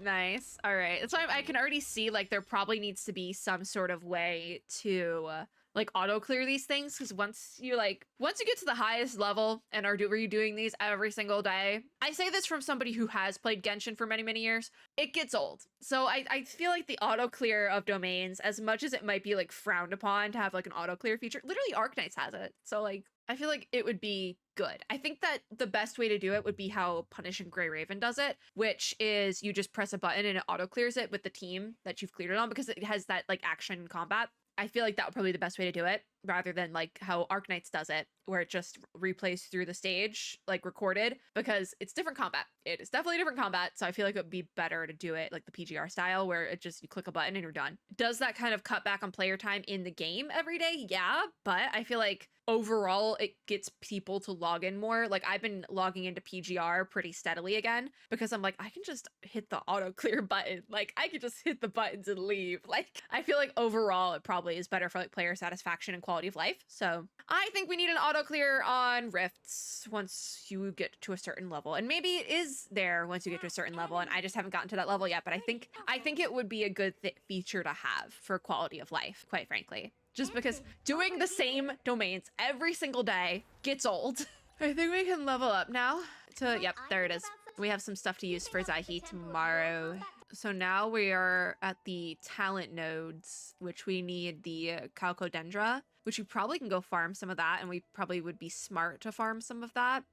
Nice. All right. That's why I can already see like there probably needs to be some sort of way to like auto clear these things because once you get to the highest level and are redoing these every single day, I say this from somebody who has played Genshin for many years, it gets old. So I feel like the auto clear of domains, as much as it might be like frowned upon to have like an auto clear feature, literally Arknights has it. So like I feel like it would be good. I think that the best way to do it would be how Punish and Grey Raven does it, which is you just press a button and it auto clears it with the team that you've cleared it on because it has that like action combat. I feel like that would probably be the best way to do it rather than like how Arknights does it, where it just replays through the stage, like recorded, because it's different combat. It is definitely different combat. So I feel like it would be better to do it like the PGR style where it just, you click a button and you're done. Does that kind of cut back on player time in the game every day? Yeah, but I feel like overall it gets people to log in more. Like I've been logging into PGR pretty steadily again because I'm like, I can just hit the auto clear button. Like I can just hit the buttons and leave. Like I feel like overall it probably is better for like player satisfaction and quality of life. So I think we need an auto clear on rifts once you get to a certain level, and maybe it is there once you get to a certain level and I just haven't gotten to that level yet, but I think it would be a good feature to have for quality of life, quite frankly. Just because doing the same domains every single day gets old. I think we can level up now to, yep, there it is. We have some stuff to use for Zaihi tomorrow. So now we are at the talent nodes, which we need the Calcodendra, which we probably can go farm some of that, and we probably would be smart to farm some of that.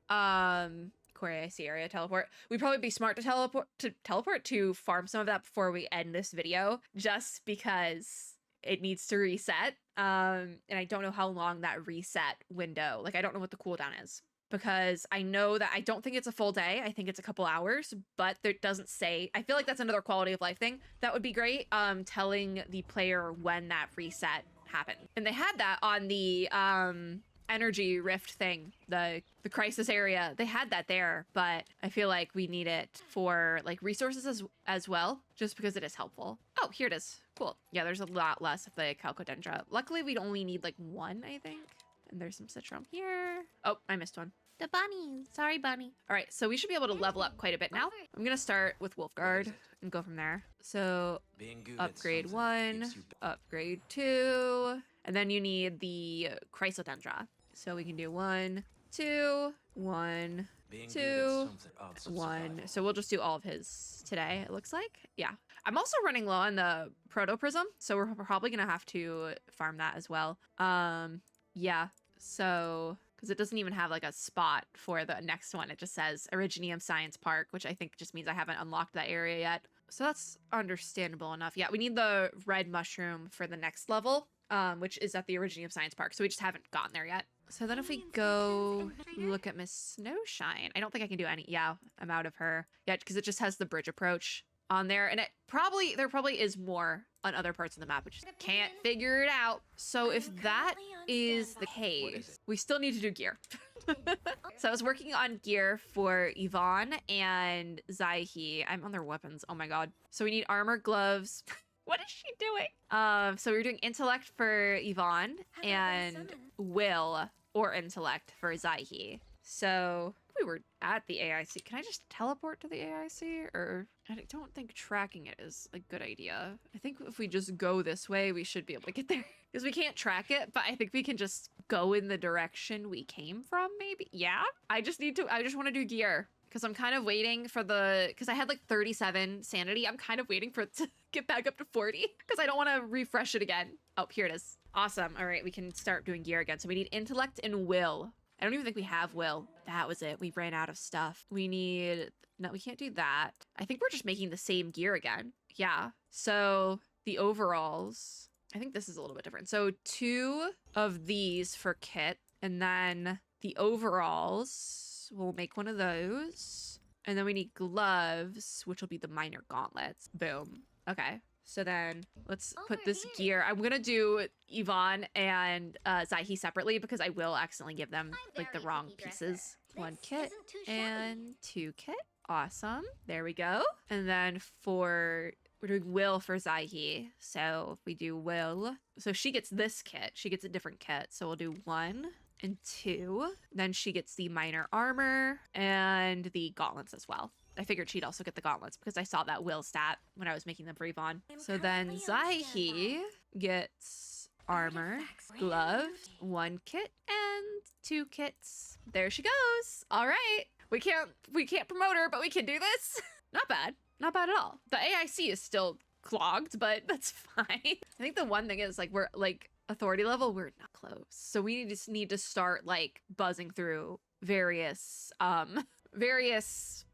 Corey, I see area teleport. We'd probably be smart to teleport to farm some of that before we end this video, just because it needs to reset. And I don't know how long that reset window, like I don't know what the cooldown is, because I know that I don't think it's a full day. I think it's a couple hours, but it doesn't say. I feel like that's another quality of life thing. That would be great. Telling the player when that reset happened. And they had that on the energy rift thing, the crisis area. They had that there, but I feel like we need it for like resources as well, just because it is helpful. Oh, here it is. Cool. Yeah, there's a lot less of the Calcodendra. Luckily, we'd only need like one, I think. And there's some Citron here. Oh, I missed one. The bunny. Sorry, bunny. All right, so we should be able to level up quite a bit now. I'm gonna start with Wolfguard and go from there. So upgrade 1, upgrade 2, and then you need the Chrysodendra. So we can do 1, 2, 1, 2, 1. So we'll just do all of his today, it looks like. Yeah. I'm also running low on the Proto Prism, so we're probably gonna have to farm that as well. Yeah. So, because it doesn't even have like a spot for the next one. It just says Originium Science Park, which I think just means I haven't unlocked that area yet. So that's understandable enough. Yeah, we need the red mushroom for the next level, which is at the Originium Science Park. So we just haven't gotten there yet. So then if we go look at Miss Snowshine, I don't think I can do any. Yeah, I'm out of her. Yeah, because it just has the bridge approach on there, and there probably is more on other parts of the map, which can't figure it out. So if that is the case, we still need to do gear. So I was working on gear for Yvonne and Zaihi. I'm on their weapons. Oh my god. So we need armor, gloves. What is she doing? So we're doing intellect for Yvonne and will or intellect for Zaihi. So we were at the AIC. Can I just teleport to the AIC? Or I don't think tracking it is a good idea. I think if we just go this way, we should be able to get there. Because we can't track it, but I think we can just go in the direction we came from, maybe? Yeah? I just want to do gear. Because I'm kind of waiting for because I had like 37 sanity. I'm kind of waiting for it to get back up to 40. Because I don't want to refresh it again. Oh, here it is. Awesome. All right, we can start doing gear again. So we need intellect and will. I don't even think we have Will. That was it. We ran out of stuff. We need, no, we can't do that. I think we're just making the same gear again. Yeah. So the overalls, I think this is a little bit different. So 2 of these for Kit, and then the overalls, we'll make one of those. And then we need gloves, which will be the minor gauntlets. Boom. Okay. So then let's put this gear. I'm going to do Yvonne and Zaihi separately because I will accidentally give them like the wrong pieces. 1 Kit and 2 Kit. Awesome. There we go. And then we're doing Will for Zaihi. So if we do Will, so she gets this kit. She gets a different kit. So we'll do 1 and 2. Then she gets the minor armor and the gauntlets as well. I figured she'd also get the gauntlets because I saw that Will stat when I was making them for Yvonne. So then Zaihi gets armor, gloves, 1 kit, and 2 kits. There she goes. All right. We can't promote her, but we can do this. Not bad. Not bad at all. The AIC is still clogged, but that's fine. I think the one thing is like we're like authority level, we're not close. So we just need to start like buzzing through various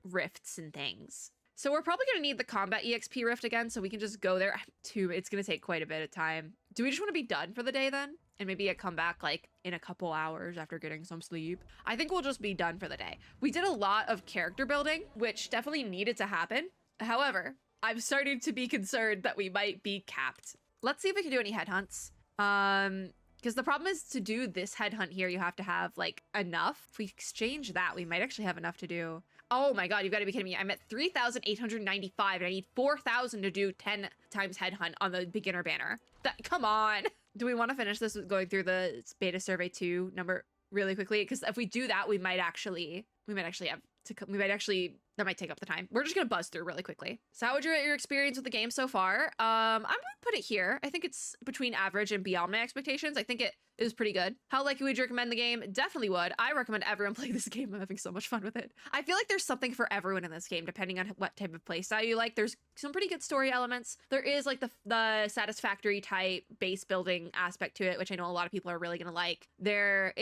rifts and things. So we're probably going to need the combat EXP rift again, so we can just go there. It's going to take quite a bit of time. Do we just want to be done for the day then? And maybe come back like in a couple hours after getting some sleep? I think we'll just be done for the day. We did a lot of character building, which definitely needed to happen. However, I'm starting to be concerned that we might be capped. Let's see if we can do any headhunts. Because the problem is to do this headhunt here, you have to have like enough. If we exchange that, we might actually have enough to do. Oh my God, you've got to be kidding me. I'm at 3,895 and I need 4,000 to do 10 times headhunt on the beginner banner. Come on. Do we want to finish this with going through the beta survey 2 number really quickly? Because if we do that, that might take up the time. We're just gonna buzz through really quickly. So how would you rate your experience with the game so far? I'm gonna put it here. I think it's between average and beyond my expectations. I think it is pretty good. How likely would you recommend the game? Definitely would. I recommend everyone play this game. I'm having so much fun with it. I feel like there's something for everyone in this game, depending on what type of playstyle you like. There's some pretty good story elements. There is like the satisfactory type base building aspect to it, which I know a lot of people are really gonna like. I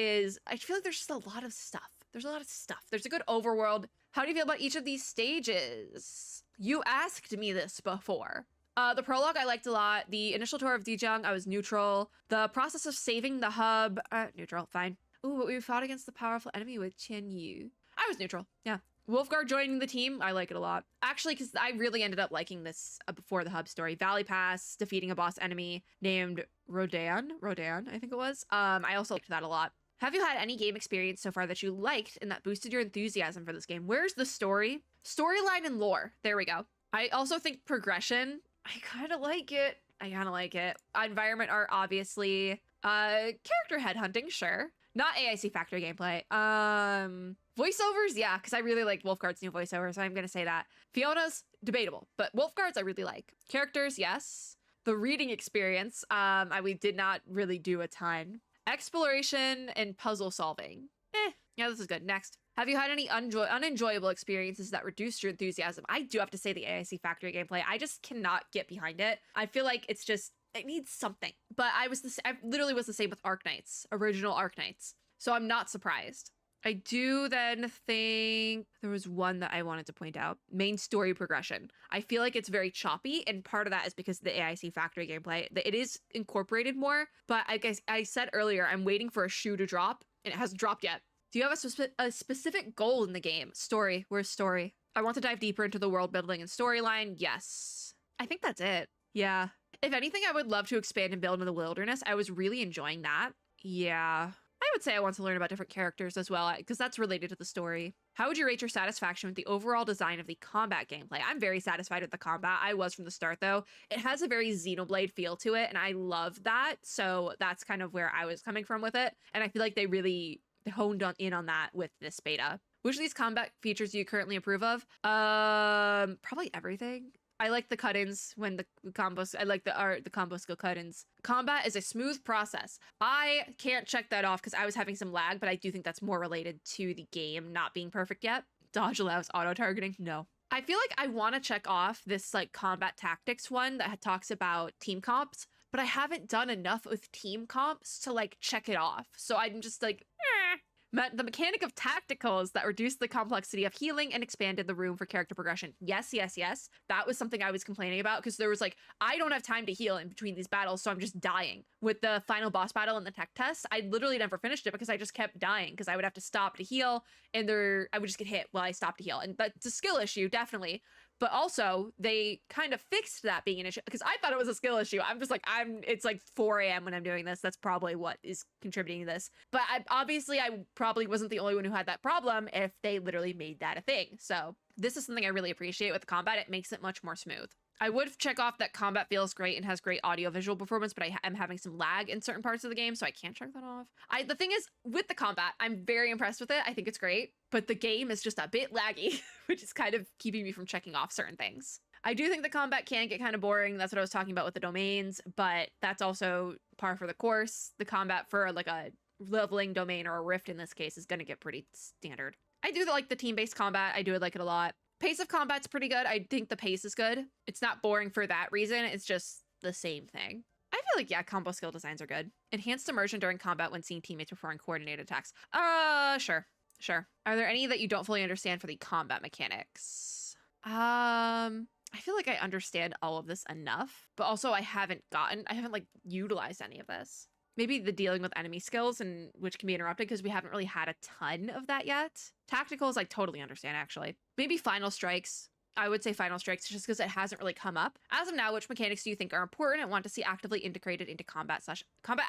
feel like there's just a lot of stuff. There's a good overworld. How do you feel about each of these stages? You asked me this before. The prologue I liked a lot. The initial tour of Dijang, I was neutral. The process of saving the hub, neutral, fine. Ooh, but we fought against the powerful enemy with Chen Yu. I was neutral, yeah. Wolfguard joining the team, I like it a lot. Actually, because I really ended up liking this before the hub story. Valley Pass, defeating a boss enemy named Rodan, I think it was. I also liked that a lot. Have you had any game experience so far that you liked and that boosted your enthusiasm for this game? Where's the story? Storyline and lore. There we go. I also think progression. I kind of like it. Environment art, obviously. Character headhunting, sure. Not AIC factory gameplay. Voiceovers, yeah, because I really like Wolfguard's new voiceover, so I'm going to say that. Fiona's, debatable, but Wolfguard's I really like. Characters, yes. The reading experience, we did not really do a ton. Exploration and puzzle solving. Yeah, this is good. Next. Have you had any unenjoyable experiences that reduced your enthusiasm? I do have to say the AIC factory gameplay. I just cannot get behind it. I feel like it needs something. But I literally was the same with Arknights, original Arknights. So I'm not surprised. I do then think there was one that I wanted to point out. Main story progression. I feel like it's very choppy, and part of that is because of the AIC factory gameplay. It is incorporated more, but I said earlier, I'm waiting for a shoe to drop, and it hasn't dropped yet. Do you have a specific goal in the game? Story. Where's story? I want to dive deeper into the world building and storyline. Yes. I think that's it. Yeah. If anything, I would love to expand and build in the wilderness. I was really enjoying that. Yeah. I would say I want to learn about different characters as well, because that's related to the story. How would you rate your satisfaction with the overall design of the combat gameplay? I'm very satisfied with the combat. I was from the start, though. It has a very Xenoblade feel to it, and I love that. So that's kind of where I was coming from with it. And I feel like they really honed in on that with this beta. Which of these combat features do you currently approve of? Probably everything. I like the cut-ins when the combos, I like the combo skill cut-ins. Combat is a smooth process. I can't check that off because I was having some lag, but I do think that's more related to the game not being perfect yet. Dodge allows auto-targeting? No. I feel like I want to check off this like combat tactics one that talks about team comps, but I haven't done enough with team comps to like check it off. So I'm just like, The mechanic of tacticals that reduced the complexity of healing and expanded the room for character progression. Yes, yes, yes. That was something I was complaining about because there was like, I don't have time to heal in between these battles, so I'm just dying. With the final boss battle and the tech test, I literally never finished it because I just kept dying because I would have to stop to heal and I would just get hit while I stopped to heal. And that's a skill issue, definitely. But also, they kind of fixed that being an issue because I thought it was a skill issue. I'm just like, it's like 4 a.m. when I'm doing this. That's probably what is contributing to this. But obviously, I probably wasn't the only one who had that problem if they literally made that a thing. So this is something I really appreciate with the combat. It makes it much more smooth. I would check off that combat feels great and has great audio visual performance, but I am having some lag in certain parts of the game, so I can't check that off. The thing is, with the combat, I'm very impressed with it. I think it's great, but the game is just a bit laggy, which is kind of keeping me from checking off certain things. I do think the combat can get kind of boring. That's what I was talking about with the domains, but that's also par for the course. The combat for like a leveling domain or a rift in this case is going to get pretty standard. I do like the team-based combat. I do like it a lot. Pace of combat's pretty good. I think the pace is good. It's not boring for that reason. It's just the same thing. I feel like, yeah, combo skill designs are good. Enhanced immersion during combat when seeing teammates performing coordinated attacks. Sure. Are there any that you don't fully understand for the combat mechanics? I feel like I understand all of this enough, but also I haven't like utilized any of this. Maybe the dealing with enemy skills and which can be interrupted because we haven't really had a ton of that yet. Tacticals, I totally understand, actually. Maybe final strikes. I would say final strikes just because it hasn't really come up. As of now, which mechanics do you think are important and want to see actively integrated into combat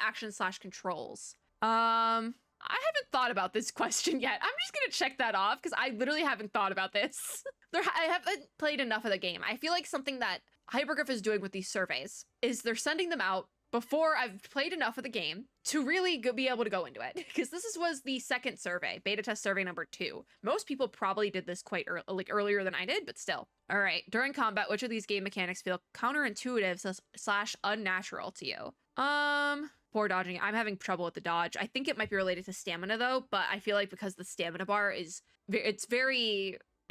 action / controls? I haven't thought about this question yet. I'm just gonna check that off because I literally haven't thought about this. I haven't played enough of the game. I feel like something that Hypergriff is doing with these surveys is they're sending them out before I've played enough of the game to really be able to go into it. Because this was the second survey, beta test survey number 2. Most people probably did this quite earlier than I did, but still. All right, during combat, which of these game mechanics feel counterintuitive / unnatural to you? Poor dodging. I'm having trouble with the dodge. I think it might be related to stamina though, but I feel like because the stamina bar is, it's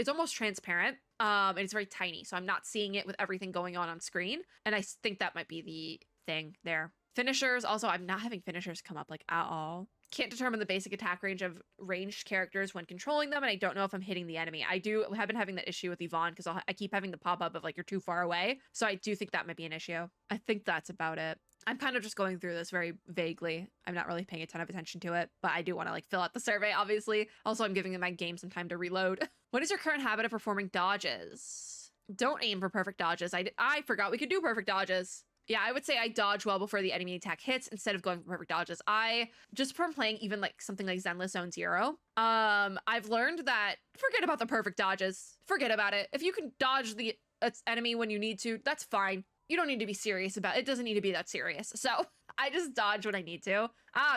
almost transparent. And it's very tiny, so I'm not seeing it with everything going on screen. And I think that might be the thing there. Finishers, also, I'm not having finishers come up like at all. Can't determine the basic attack range of ranged characters when controlling them, and I don't know if I'm hitting the enemy. I have been having that issue with Yvonne because I keep having the pop-up of like, you're too far away. So I do think that might be an issue. I think that's about it. I'm kind of just going through this very vaguely. I'm not really paying a ton of attention to it, but I do want to like fill out the survey, obviously. Also, I'm giving my game some time to reload. What is your current habit of performing dodges? Don't aim for perfect dodges. I forgot we could do perfect dodges. Yeah, I would say I dodge well before the enemy attack hits instead of going for perfect dodges. Just from playing even like something like Zenless Zone Zero, I've learned that forget about the perfect dodges. Forget about it. If you can dodge the enemy when you need to, that's fine. You don't need to be serious about it. It doesn't need to be that serious. So I just dodge when I need to.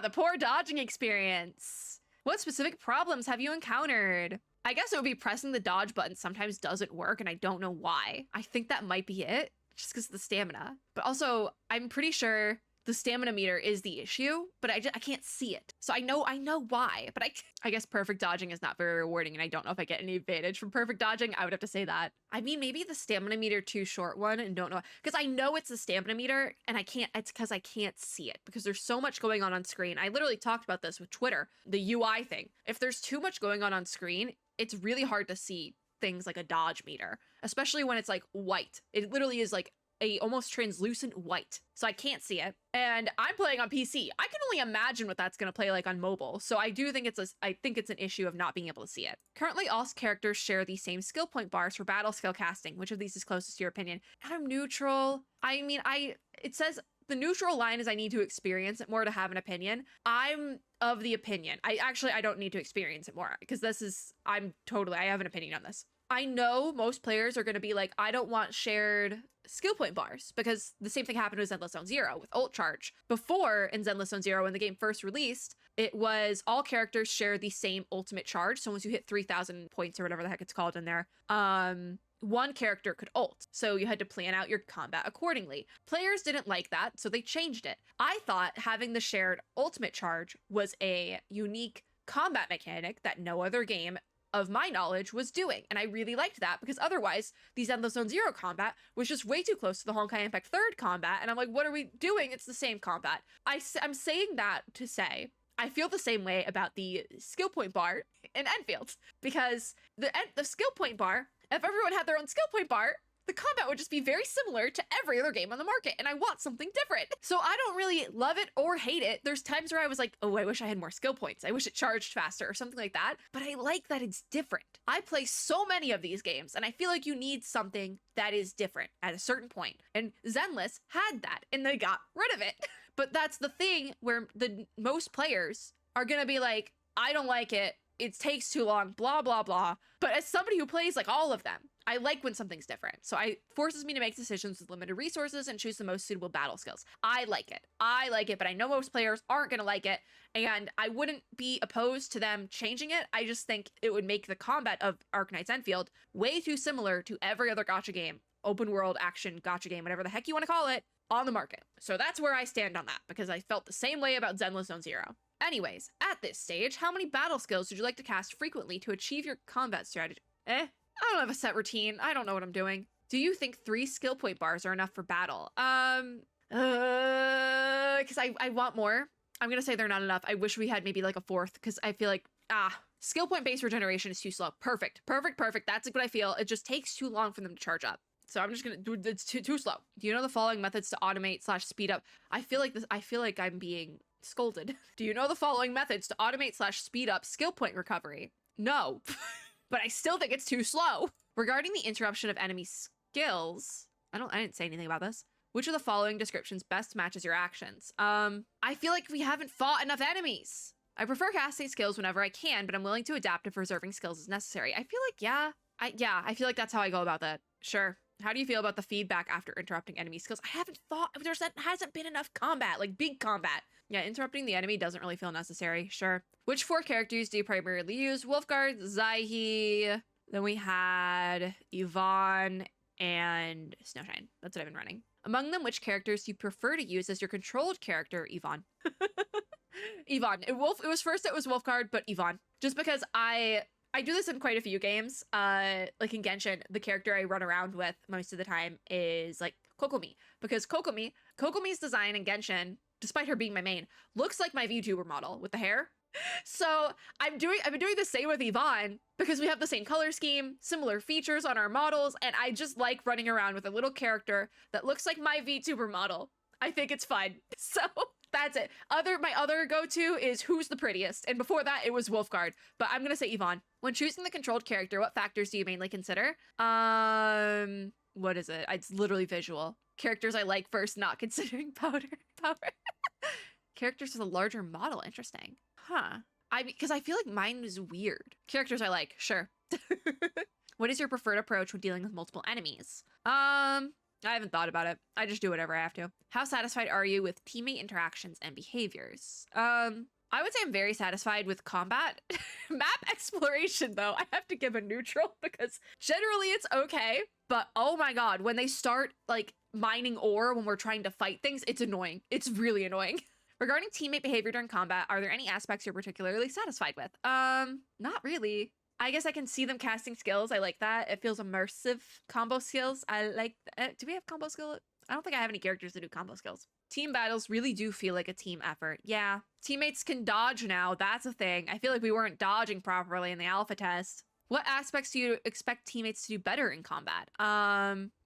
The poor dodging experience. What specific problems have you encountered? I guess it would be pressing the dodge button sometimes doesn't work and I don't know why. I think that might be it. Just because of the stamina. But also, I'm pretty sure the stamina meter is the issue, but I can't see it. So I know why, but I guess perfect dodging is not very rewarding, and I don't know if I get any advantage from perfect dodging. I would have to say that. I mean, maybe the stamina meter too short one, and don't know, because I know it's the stamina meter, and it's because I can't see it, because there's so much going on screen. I literally talked about this with Twitter, the UI thing. If there's too much going on screen, it's really hard to see things like a dodge meter, especially when it's like white. It literally is like a almost translucent white, so I can't see it. And I'm playing on PC. I can only imagine what that's gonna play like on mobile. So I do think it's an issue of not being able to see it. Currently, all characters share the same skill point bars for battle skill casting. Which of these is closest to your opinion? I'm neutral. I mean, it says the neutral line is I need to experience it more to have an opinion. I'm of the opinion. I don't need to experience it more because I have an opinion on this. I know most players are going to be like, I don't want shared skill point bars because the same thing happened with Zenless Zone Zero with ult charge. Before in Zenless Zone Zero, when the game first released, it was all characters share the same ultimate charge. So once you hit 3,000 points or whatever the heck it's called in there, one character could ult. So you had to plan out your combat accordingly. Players didn't like that, so they changed it. I thought having the shared ultimate charge was a unique combat mechanic that no other game of my knowledge was doing, and I really liked that because otherwise the Zenless Zone Zero combat was just way too close to the Honkai Impact 3rd combat, and I'm like, what are we doing? It's the same combat. I'm saying that to say I feel the same way about the skill point bar in Enfield, because the skill point bar, if everyone had their own skill point bar, the combat would just be very similar to every other game on the market, and I want something different. So I don't really love it or hate it. There's times where I was like, oh, I wish I had more skill points. I wish it charged faster or something like that, but I like that it's different. I play so many of these games, and I feel like you need something that is different at a certain point, and Zenless had that, and they got rid of it. But that's the thing where the most players are gonna be like, I don't like it, it takes too long, blah, blah, blah. But as somebody who plays like all of them, I like when something's different. So it forces me to make decisions with limited resources and choose the most suitable battle skills. I like it, but I know most players aren't gonna like it, and I wouldn't be opposed to them changing it. I just think it would make the combat of Arknights Enfield way too similar to every other gacha game, open world action gacha game, whatever the heck you want to call it, on the market. So that's where I stand on that, because I felt the same way about Zenless Zone Zero. Anyways, at this stage, how many battle skills would you like to cast frequently to achieve your combat strategy? I don't have a set routine. I don't know what I'm doing. Do you think 3 skill point bars are enough for battle? Because I want more. I'm gonna say they're not enough. I wish we had maybe like a 4th, because I feel like, skill point based regeneration is too slow. Perfect. That's what I feel. It just takes too long for them to charge up. So I'm just gonna do, it's too slow. Do you know the following methods to automate / speed up? I feel like I'm being scolded. Do you know the following methods to automate / speed up skill point recovery? No, but I still think it's too slow. Regarding the interruption of enemy skills, I didn't say anything about this. Which of the following descriptions best matches your actions? I feel like we haven't fought enough enemies. I prefer casting skills whenever I can, but I'm willing to adapt if reserving skills is necessary. I feel like, I feel like that's how I go about that. Sure. How do you feel about the feedback after interrupting enemy skills? I haven't thought, hasn't been enough combat, like big combat. Yeah, interrupting the enemy doesn't really feel necessary. Sure. Which 4 characters do you primarily use? Wolfguard, Zaihi, then we had Yvonne, and Snowshine. That's what I've been running. Among them, which characters do you prefer to use as your controlled character? Yvonne. Yvonne. It was Wolfguard, but Yvonne. Just because I do this in quite a few games. Like in Genshin, the character I run around with most of the time is like Kokomi. Because Kokomi's design in Genshin, despite her being my main, looks like my VTuber model with the hair. So I've been doing the same with Yvonne because we have the same color scheme, similar features on our models, and I just like running around with a little character that looks like my VTuber model. I think it's fun. So that's it. My other go-to is who's the prettiest, and before that it was Wolfguard, but I'm gonna say Yvonne. When choosing the controlled character, what factors do you mainly consider? What is it? It's literally visual. Characters I like first, not considering power. Characters with a larger model, interesting. Huh. Because I feel like mine is weird. Characters I like, sure. What is your preferred approach when dealing with multiple enemies? I haven't thought about it. I just do whatever I have to. How satisfied are you with teammate interactions and behaviors? I would say I'm very satisfied with combat. Map exploration, though, I have to give a neutral because generally it's okay. But oh my god, when they start like mining ore when we're trying to fight things, it's annoying. It's really annoying. Regarding teammate behavior during combat, are there any aspects you're particularly satisfied with? Not really. I guess I can see them casting skills. I like that. It feels immersive. Combo skills. I like do we have combo skill? I don't think I have any characters that do combo skills. Team battles really do feel like a team effort. Yeah. Teammates can dodge now. That's a thing. I feel like we weren't dodging properly in the alpha test. What aspects do you expect teammates to do better in combat?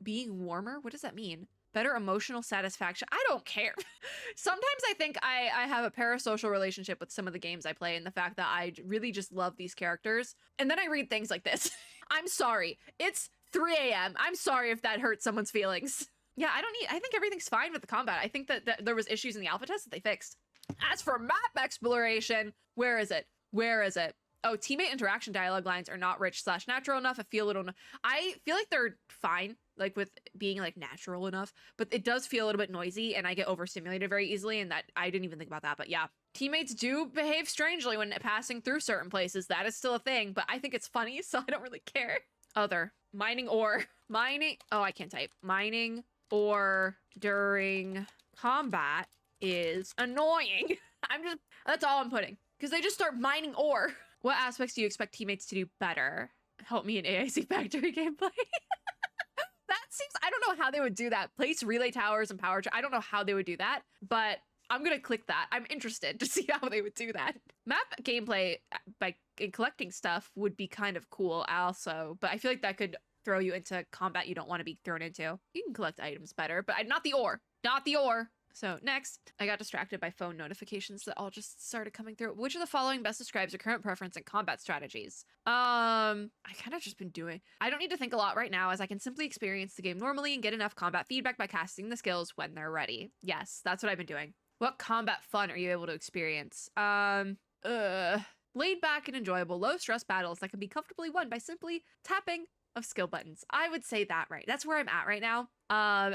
Being warmer? What does that mean? Better emotional satisfaction. I don't care. Sometimes I think I have a parasocial relationship with some of the games I play and the fact that I really just love these characters. And then I read things like this. I'm sorry. It's 3 a.m. I'm sorry if that hurts someone's feelings. Yeah, I think everything's fine with the combat. I think that there was issues in the alpha test that they fixed. As for map exploration, where is it? Oh, teammate interaction dialogue lines are not rich / natural enough. I feel like they're fine, like with being like natural enough, but it does feel a little bit noisy and I get overstimulated very easily, and that I didn't even think about that. But yeah, teammates do behave strangely when passing through certain places. That is still a thing, but I think it's funny, so I don't really care. Other mining ore. Oh, I can't type. Mining ore during combat is annoying. That's all I'm putting, because they just start mining ore. What aspects do you expect teammates to do better? Help me in AIC Factory gameplay. That seems, I don't know how they would do that. Place relay towers and power. I don't know how they would do that, but I'm gonna click that. I'm interested to see how they would do that. Map gameplay by collecting stuff would be kind of cool also, but I feel like that could throw you into combat you don't want to be thrown into. You can collect items better, but not the ore. Not the ore. So next, I got distracted by phone notifications that all just started coming through. Which of the following best describes your current preference in combat strategies? I kind of just been doing. I don't need to think a lot right now, as I can simply experience the game normally and get enough combat feedback by casting the skills when they're ready. Yes, that's what I've been doing. What combat fun are you able to experience? Laid back and enjoyable, low stress battles that can be comfortably won by simply tapping of skill buttons. I would say that, right? That's where I'm at right now.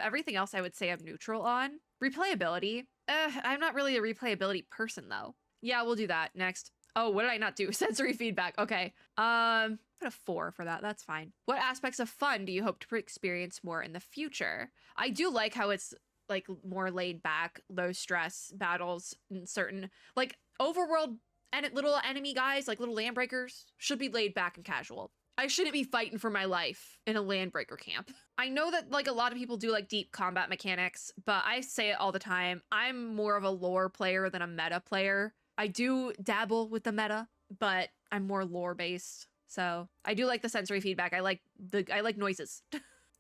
Everything else I would say I'm neutral on. Replayability. I'm not really a replayability person though. Yeah, we'll do that next. Oh, what did I not do? Sensory feedback. Okay. Put a 4 for that. That's fine. What aspects of fun do you hope to experience more in the future? I do like how it's like more laid back, low stress battles in certain, like overworld and little enemy guys, like little landbreakers, should be laid back and casual. I shouldn't be fighting for my life in a landbreaker camp. I know that like a lot of people do like deep combat mechanics, but I say it all the time. I'm more of a lore player than a meta player. I do dabble with the meta, but I'm more lore based. So I do like the sensory feedback. I like noises.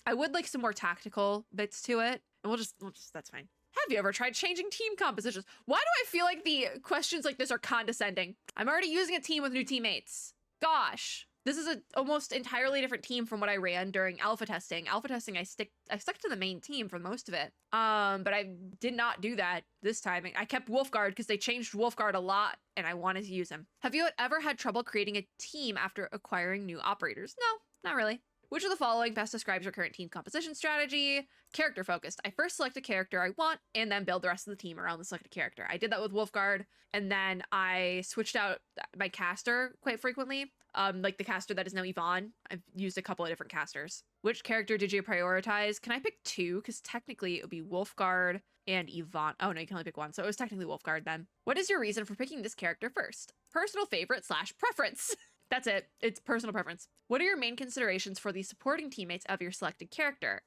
I would like some more tactical bits to it. And we'll just that's fine. Have you ever tried changing team compositions? Why do I feel like the questions like this are condescending? I'm already using a team with new teammates. Gosh. This is a almost entirely different team from what I ran during alpha testing. Alpha testing, I stuck to the main team for most of it. But I did not do that this time. I kept Wolfguard because they changed Wolfguard a lot and I wanted to use him. Have you ever had trouble creating a team after acquiring new operators? No, not really. Which of the following best describes your current team composition strategy? Character focused. I first select a character I want and then build the rest of the team around the selected character. I did that with Wolfguard, and then I switched out my caster quite frequently. Like the caster that is now Yvonne. I've used a couple of different casters. Which character did you prioritize? Can I pick 2? Because technically it would be Wolfguard and Yvonne. Oh no, you can only pick 1. So it was technically Wolfguard then. What is your reason for picking this character first? Personal favorite / preference. That's it. It's personal preference. What are your main considerations for the supporting teammates of your selected character?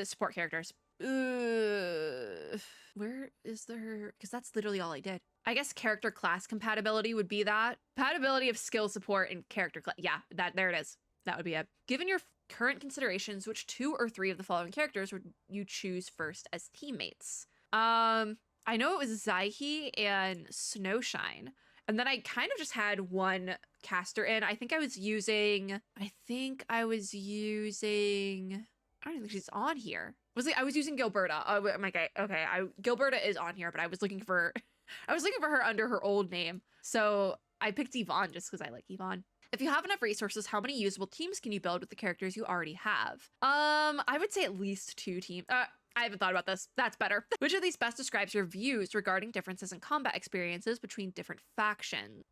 Support characters. Where is there? Because that's literally all I did. I guess character class compatibility would be that. Compatibility of skill support and character class. Yeah, there it is. That would be it. Given your current considerations, which 2 or 3 of the following characters would you choose first as teammates? I know it was Zaihi and Snowshine. And then I kind of just had one caster in. I think I was using, I don't think she's on here. I was using Gilberta. Oh, I'm like, okay, Gilberta is on here, but I was looking for her under her old name. So I picked Yvonne just because I like Yvonne. If you have enough resources, how many usable teams can you build with the characters you already have? I would say at least 2 teams. I haven't thought about this. That's better. Which of these best describes your views regarding differences in combat experiences between different factions?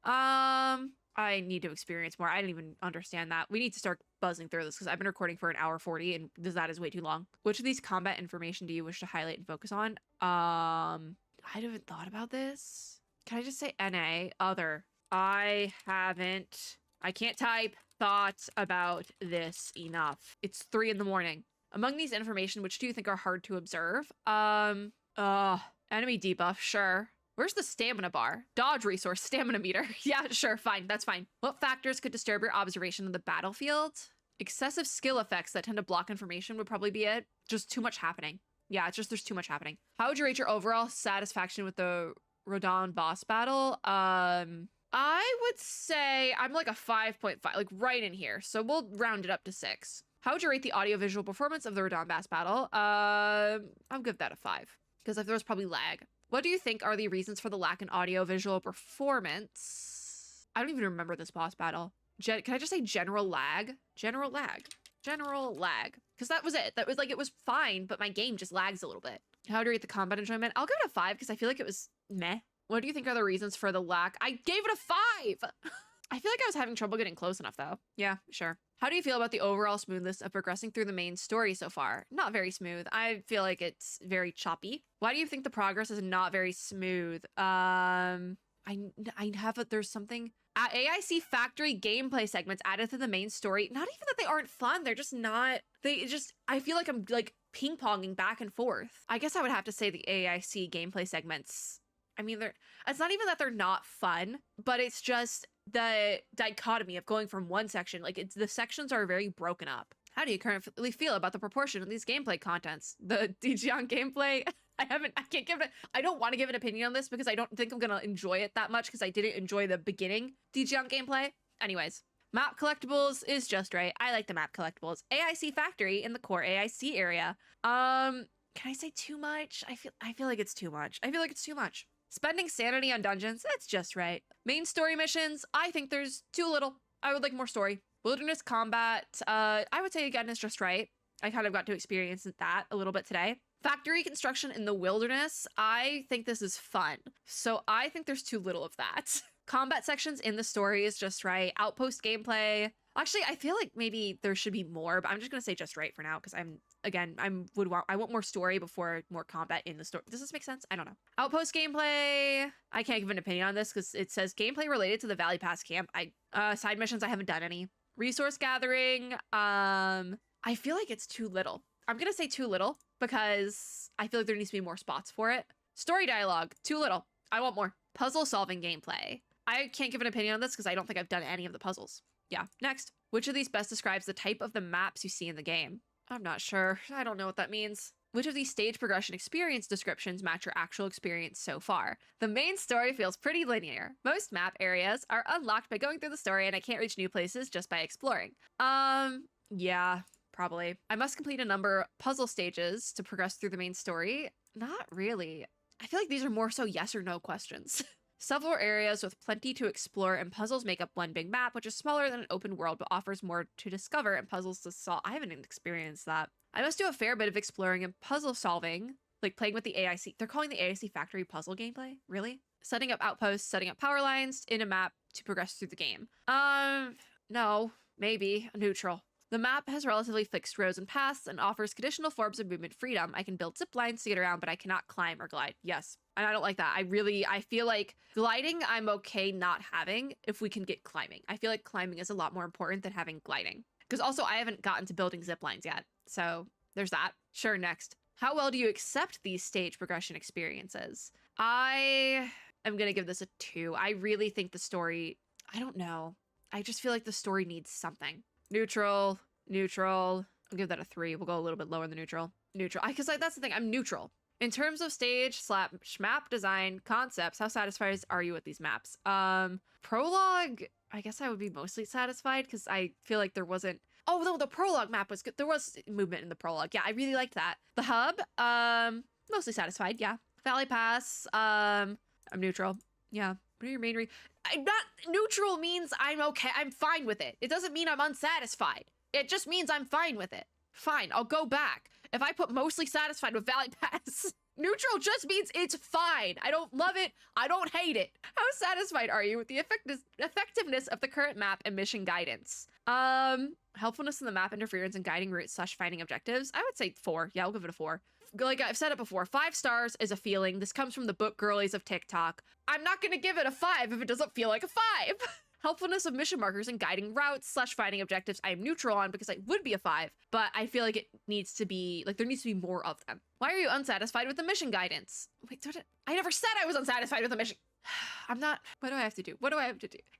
I need to experience more. I didn't even understand that. We need to start buzzing through this because I've been recording for 1:40 and that is way too long. Which of these combat information do you wish to highlight and focus on? I haven't thought about this. Can I just say NA? Other. I can't type. Thought about this enough. It's 3 a.m. Among these information, which do you think are hard to observe? Enemy debuff, sure. Where's the stamina bar? Dodge resource, stamina meter. Yeah, sure, fine, that's fine. What factors could disturb your observation of the battlefield? Excessive skill effects that tend to block information would probably be it. Just too much happening. Yeah, it's just there's too much happening. How would you rate your overall satisfaction with the Rodan boss battle? I would say I'm like a 5.5, like right in here. So we'll round it up to 6. How would you rate the audiovisual performance of the Rodan boss battle? I'll give that a 5 because there was probably lag. What do you think are the reasons for the lack in audiovisual performance? I don't even remember this boss battle. Can I just say general lag? General lag. Because that was it. That was like, it was fine, but my game just lags a little bit. How do you rate the combat enjoyment? I'll give it a 5 because I feel like it was meh. What do you think are the reasons for the lack? I gave it a 5! I feel like I was having trouble getting close enough though. Yeah, sure. How do you feel about the overall smoothness of progressing through the main story so far? Not very smooth. I feel like it's very choppy. Why do you think the progress is not very smooth? There's something. AIC factory gameplay segments added to the main story. Not even that they aren't fun. They're just not, I feel like I'm like ping-ponging back and forth. I guess I would have to say the AIC gameplay segments I mean, it's not even that they're not fun, but it's just the dichotomy of going from one section. Like, the sections are very broken up. How do you currently feel about the proportion of these gameplay contents? The DGN gameplay, I don't want to give an opinion on this because I don't think I'm gonna enjoy it that much because I didn't enjoy the beginning DGN gameplay. Anyways, map collectibles is just right. I like the map collectibles. AIC factory in the core AIC area. Can I say too much? I feel like it's too much. I feel like it's too much. Spending sanity on dungeons, that's just right. Main story missions, I think there's too little. I would like more story. Wilderness combat, I would say again is just right. I kind of got to experience that a little bit today. Factory construction in the wilderness, I think this is fun. So I think there's too little of that. Combat sections in the story is just right. Outpost gameplay. Actually, I feel like maybe there should be more, but I'm just gonna say just right for now because I want more story before more combat in the story. Does this make sense? I don't know. Outpost gameplay. I can't give an opinion on this because it says gameplay related to the Valley Pass camp. Side missions, I haven't done any. Resource gathering. I feel like it's too little. I'm gonna say too little because I feel like there needs to be more spots for it. Story dialogue, too little. I want more. Puzzle solving gameplay. I can't give an opinion on this because I don't think I've done any of the puzzles. Yeah, next. Which of these best describes the type of the maps you see in the game? I'm not sure. I don't know what that means. Which of these stage progression experience descriptions match your actual experience so far? The main story feels pretty linear. Most map areas are unlocked by going through the story and I can't reach new places just by exploring. Yeah, probably. I must complete a number of puzzle stages to progress through the main story. Not really. I feel like these are more so yes or no questions. Several areas with plenty to explore and puzzles make up one big map, which is smaller than an open world but offers more to discover and puzzles to solve. I haven't experienced that. I must do a fair bit of exploring and puzzle solving, like playing with the AIC. They're calling the AIC factory puzzle gameplay? Really? Setting up outposts, setting up power lines in a map to progress through the game. No, maybe neutral. The map has relatively fixed roads and paths and offers conditional forms of movement freedom. I can build zip lines to get around, but I cannot climb or glide. Yes. And I don't like that. I feel like gliding, I'm okay not having if we can get climbing. I feel like climbing is a lot more important than having gliding. Because also I haven't gotten to building zip lines yet. So there's that. Sure, next. How well do you accept these stage progression experiences? I am going to give this a 2. I really think the story, I don't know. I just feel like the story needs something. Neutral. I'll give that a 3. We'll go a little bit lower than neutral. Because that's the thing. I'm neutral. In terms of stage / map design concepts, how satisfied are you with these maps? Prologue, I guess I would be mostly satisfied because I feel like there wasn't... Oh, no, the prologue map was good. There was movement in the prologue. Yeah, I really liked that. The hub, mostly satisfied. Yeah. Valley Pass, I'm neutral. Yeah. What are your main I'm not... Neutral means I'm okay. I'm fine with it. It doesn't mean I'm unsatisfied. It just means I'm fine with it. Fine, I'll go back. If I put mostly satisfied with Valley Pass, neutral just means it's fine. I don't love it. I don't hate it. How satisfied are you with the effectiveness of the current map and mission guidance? Helpfulness in the map interference and guiding routes / finding objectives. I would say 4. Yeah, I'll give it a 4. Like I've said it before, 5 stars is a feeling. This comes from the book girlies of TikTok. I'm not gonna give it a 5 if it doesn't feel like a 5. Helpfulness of mission markers and guiding routes / finding objectives I am neutral on because I would be a 5, but I feel like it needs to be, like there needs to be more of them. Why are you unsatisfied with the mission guidance? Wait, I never said I was unsatisfied with the mission. I'm not, what do I have to do?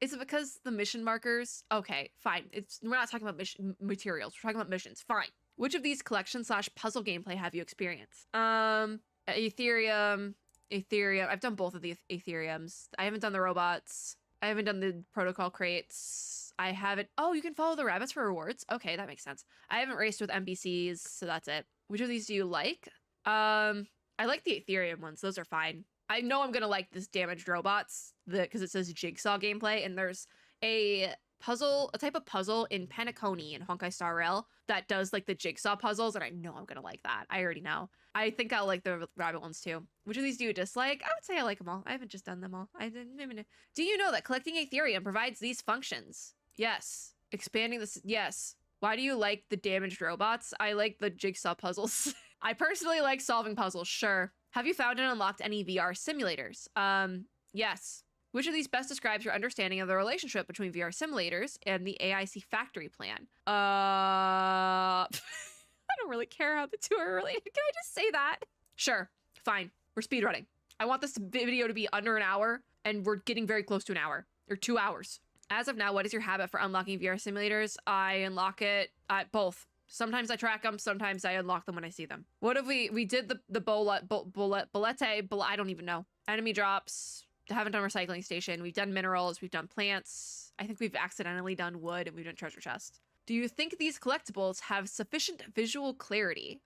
Is it because the mission markers? Okay, fine. We're not talking about mission materials. We're talking about missions. Fine. Which of these collection / puzzle gameplay have you experienced? Ethereum. I've done both of the Ethereums. I haven't done the robots. I haven't done the protocol crates. I haven't... Oh, you can follow the rabbits for rewards? Okay, that makes sense. I haven't raced with NPCs, so that's it. Which of these do you like? I like the Ethereum ones. Those are fine. I know I'm gonna like this damaged robots because it says jigsaw gameplay, and there's a type of puzzle in Penacony in Honkai Star Rail that does like the jigsaw puzzles, and I know I'm gonna like that. I already know. I think I'll like the rabbit ones too. Which of these do you dislike? I would say I like them all. I haven't just done them all. Do you know that collecting Ethereum provides these functions? Yes. Expanding this. Yes. Why do you like the damaged robots? I like the jigsaw puzzles. I personally like solving puzzles. Sure. Have you found and unlocked any VR simulators? Yes. Which of these best describes your understanding of the relationship between VR simulators and the AIC factory plan? I don't really care how the two are related. Can I just say that? Sure. Fine. We're speedrunning. I want this video to be under an hour, and we're getting very close to an hour, or 2 hours. As of now, what is your habit for unlocking VR simulators? I unlock it at both. Sometimes I track them, sometimes I unlock them when I see them. What if we did the bolete, I don't even know. Enemy drops, haven't done recycling station, we've done minerals, we've done plants. I think we've accidentally done wood, and we've done treasure chest. Do you think these collectibles have sufficient visual clarity?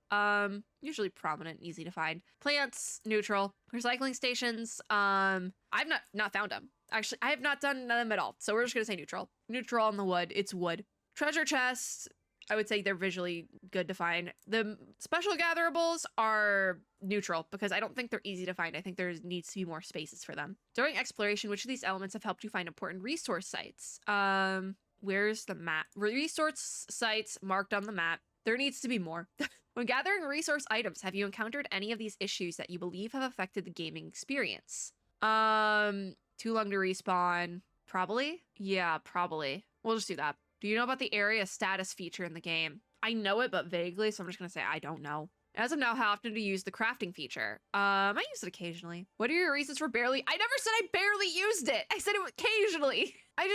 Usually prominent, easy to find. Plants, neutral. Recycling stations, I've not found them. Actually, I have not done them at all, so we're just gonna say neutral. Neutral on the wood, it's wood. Treasure chests, I would say they're visually good to find. The special gatherables are neutral because I don't think they're easy to find. I think there needs to be more spaces for them. During exploration, which of these elements have helped you find important resource sites? Where's the map? Resource sites marked on the map. There needs to be more. When gathering resource items, have you encountered any of these issues that you believe have affected the gaming experience? Too long to respawn. Probably? Yeah, probably. We'll just do that. Do you know about the area status feature in the game? I know it, but vaguely, so I'm just gonna say I don't know. As of now, how often do you use the crafting feature? I use it occasionally. What are your reasons for barely? I never said I barely used it. I said it occasionally. I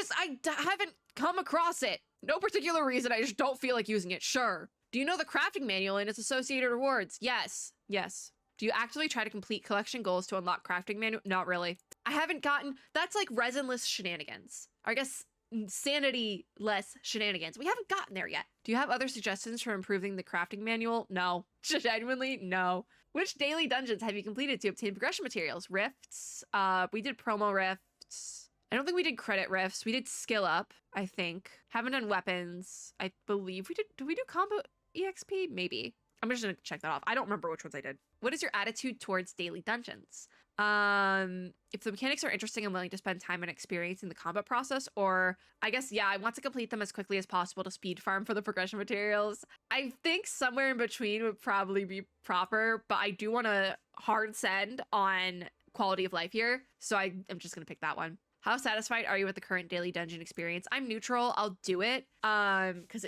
haven't come across it. No particular reason, I just don't feel like using it, sure. Do you know the crafting manual and its associated rewards? Yes, yes. Do you actively try to complete collection goals to unlock crafting manual? Not really. I haven't gotten, that's like resinless shenanigans. Or I guess sanity-less shenanigans. We haven't gotten there yet. Do you have other suggestions for improving the crafting manual? No. Genuinely, no. Which daily dungeons have you completed to obtain progression materials? Rifts. We did promo rifts. I don't think we did credit rifts. We did skill up, I think. Haven't done weapons. I believe we did. Did we do combo EXP? Maybe. I'm just gonna check that off. I don't remember which ones I did. What is your attitude towards daily dungeons? If the mechanics are interesting, I'm willing to spend time and experience in the combat process, or I guess, yeah, I want to complete them as quickly as possible to speed farm for the progression materials. I think somewhere in between would probably be proper, but I do want to hard send on quality of life here, so I'm just gonna pick that one. How satisfied are you with the current daily dungeon experience? I'm neutral. I'll do it, because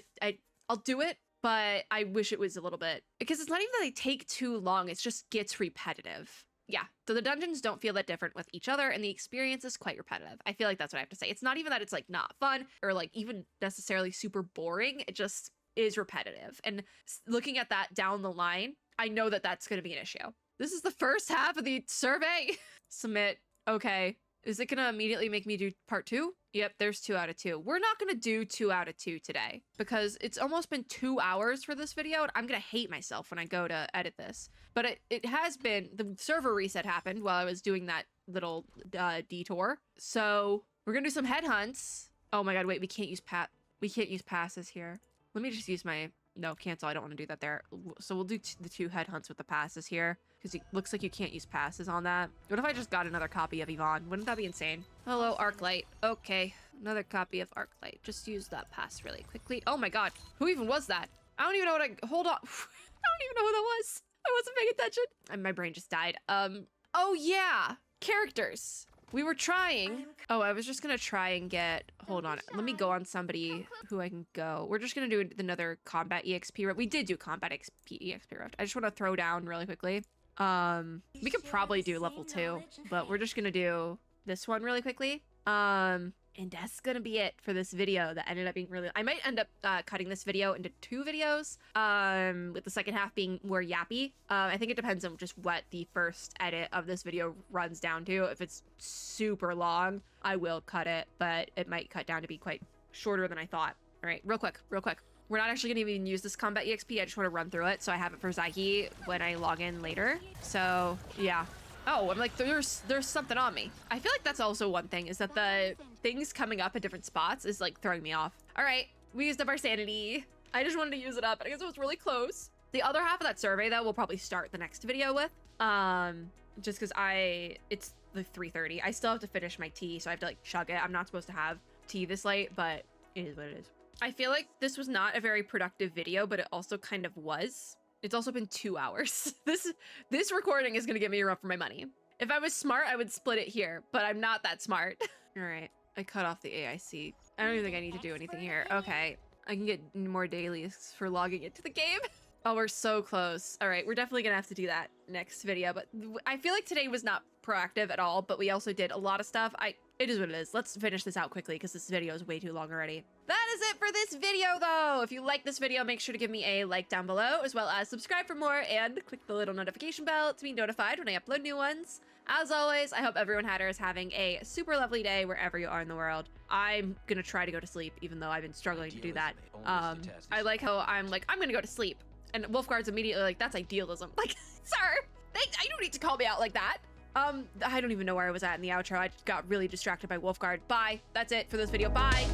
I'll do it, but I wish it was a little bit, because it's not even that they take too long, it just gets repetitive. Yeah, so the dungeons don't feel that different with each other, and the experience is quite repetitive. I feel like that's what I have to say. It's not even that it's like not fun or like even necessarily super boring. It just is repetitive. And looking at that down the line, I know that that's going to be an issue. This is the first half of the survey. Submit. Okay. Is it going to immediately make me do part 2? Yep, there's 2 out of 2. We're not going to do 2 out of 2 today because it's almost been 2 hours for this video, and I'm going to hate myself when I go to edit this. But it has been, the server reset happened while I was doing that little detour. So we're going to do some headhunts. Oh my god, wait, we can't use passes here. Let me just use my, no, cancel, I don't want to do that there. So we'll do the 2 headhunts with the passes here, because it looks like you can't use passes on that. What if I just got another copy of Yvonne? Wouldn't that be insane? Hello, Arklight. Okay, another copy of Arklight. Just use that pass really quickly. Oh my god, who even was that? I don't even know what hold on. I don't even know who that was. I wasn't paying attention. And my brain just died. Oh yeah, characters. We were trying. Oh, I was just gonna try and get, hold on. Let me go on somebody who I can go. We're just gonna do another combat EXP rift. We did do combat EXP rift. I just wanna throw down really quickly. We could probably do level 2, but we're just gonna do this one really quickly. And that's gonna be it for this video that ended up being really, I might end up cutting this video into 2 videos, with the second half being more yappy. I think it depends on just what the first edit of this video runs down to. If it's super long, I will cut it, but it might cut down to be quite shorter than I thought. All right, real quick. We're not actually gonna even use this combat EXP. I just want to run through it so I have it for Zyke when I log in later. So yeah. Oh, I'm like, there's something on me. I feel like that's also one thing, is that the things coming up at different spots is like throwing me off. All right, we used up our sanity. I just wanted to use it up. I guess it was really close. The other half of that survey though, we'll probably start the next video with. Just cause it's the 3:30. I still have to finish my tea, so I have to like chug it. I'm not supposed to have tea this late, but it is what it is. I feel like this was not a very productive video, but it also kind of was. It's also been 2 hours. This recording is gonna get me a run for my money. If I was smart, I would split it here, but I'm not that smart. All right, I cut off the AIC. I don't even think I need to do anything here. Okay, I can get more dailies for logging into the game. Oh, we're so close. All right, we're definitely gonna have to do that next video, but I feel like today was not proactive at all, but we also did a lot of stuff. It is what it is. Let's finish this out quickly because this video is way too long already. That is it for this video though. If you like this video, make sure to give me a like down below, as well as subscribe for more and click the little notification bell to be notified when I upload new ones. As always, I hope everyone hatter is having a super lovely day wherever you are in the world. I'm gonna try to go to sleep, even though I've been struggling to do that. I like how I'm like, I'm gonna go to sleep. And Wolfguard's immediately like, that's idealism. Like, sir, you don't need to call me out like that. I don't even know where I was at in the outro. I got really distracted by Wolfguard. Bye. That's it for this video. Bye.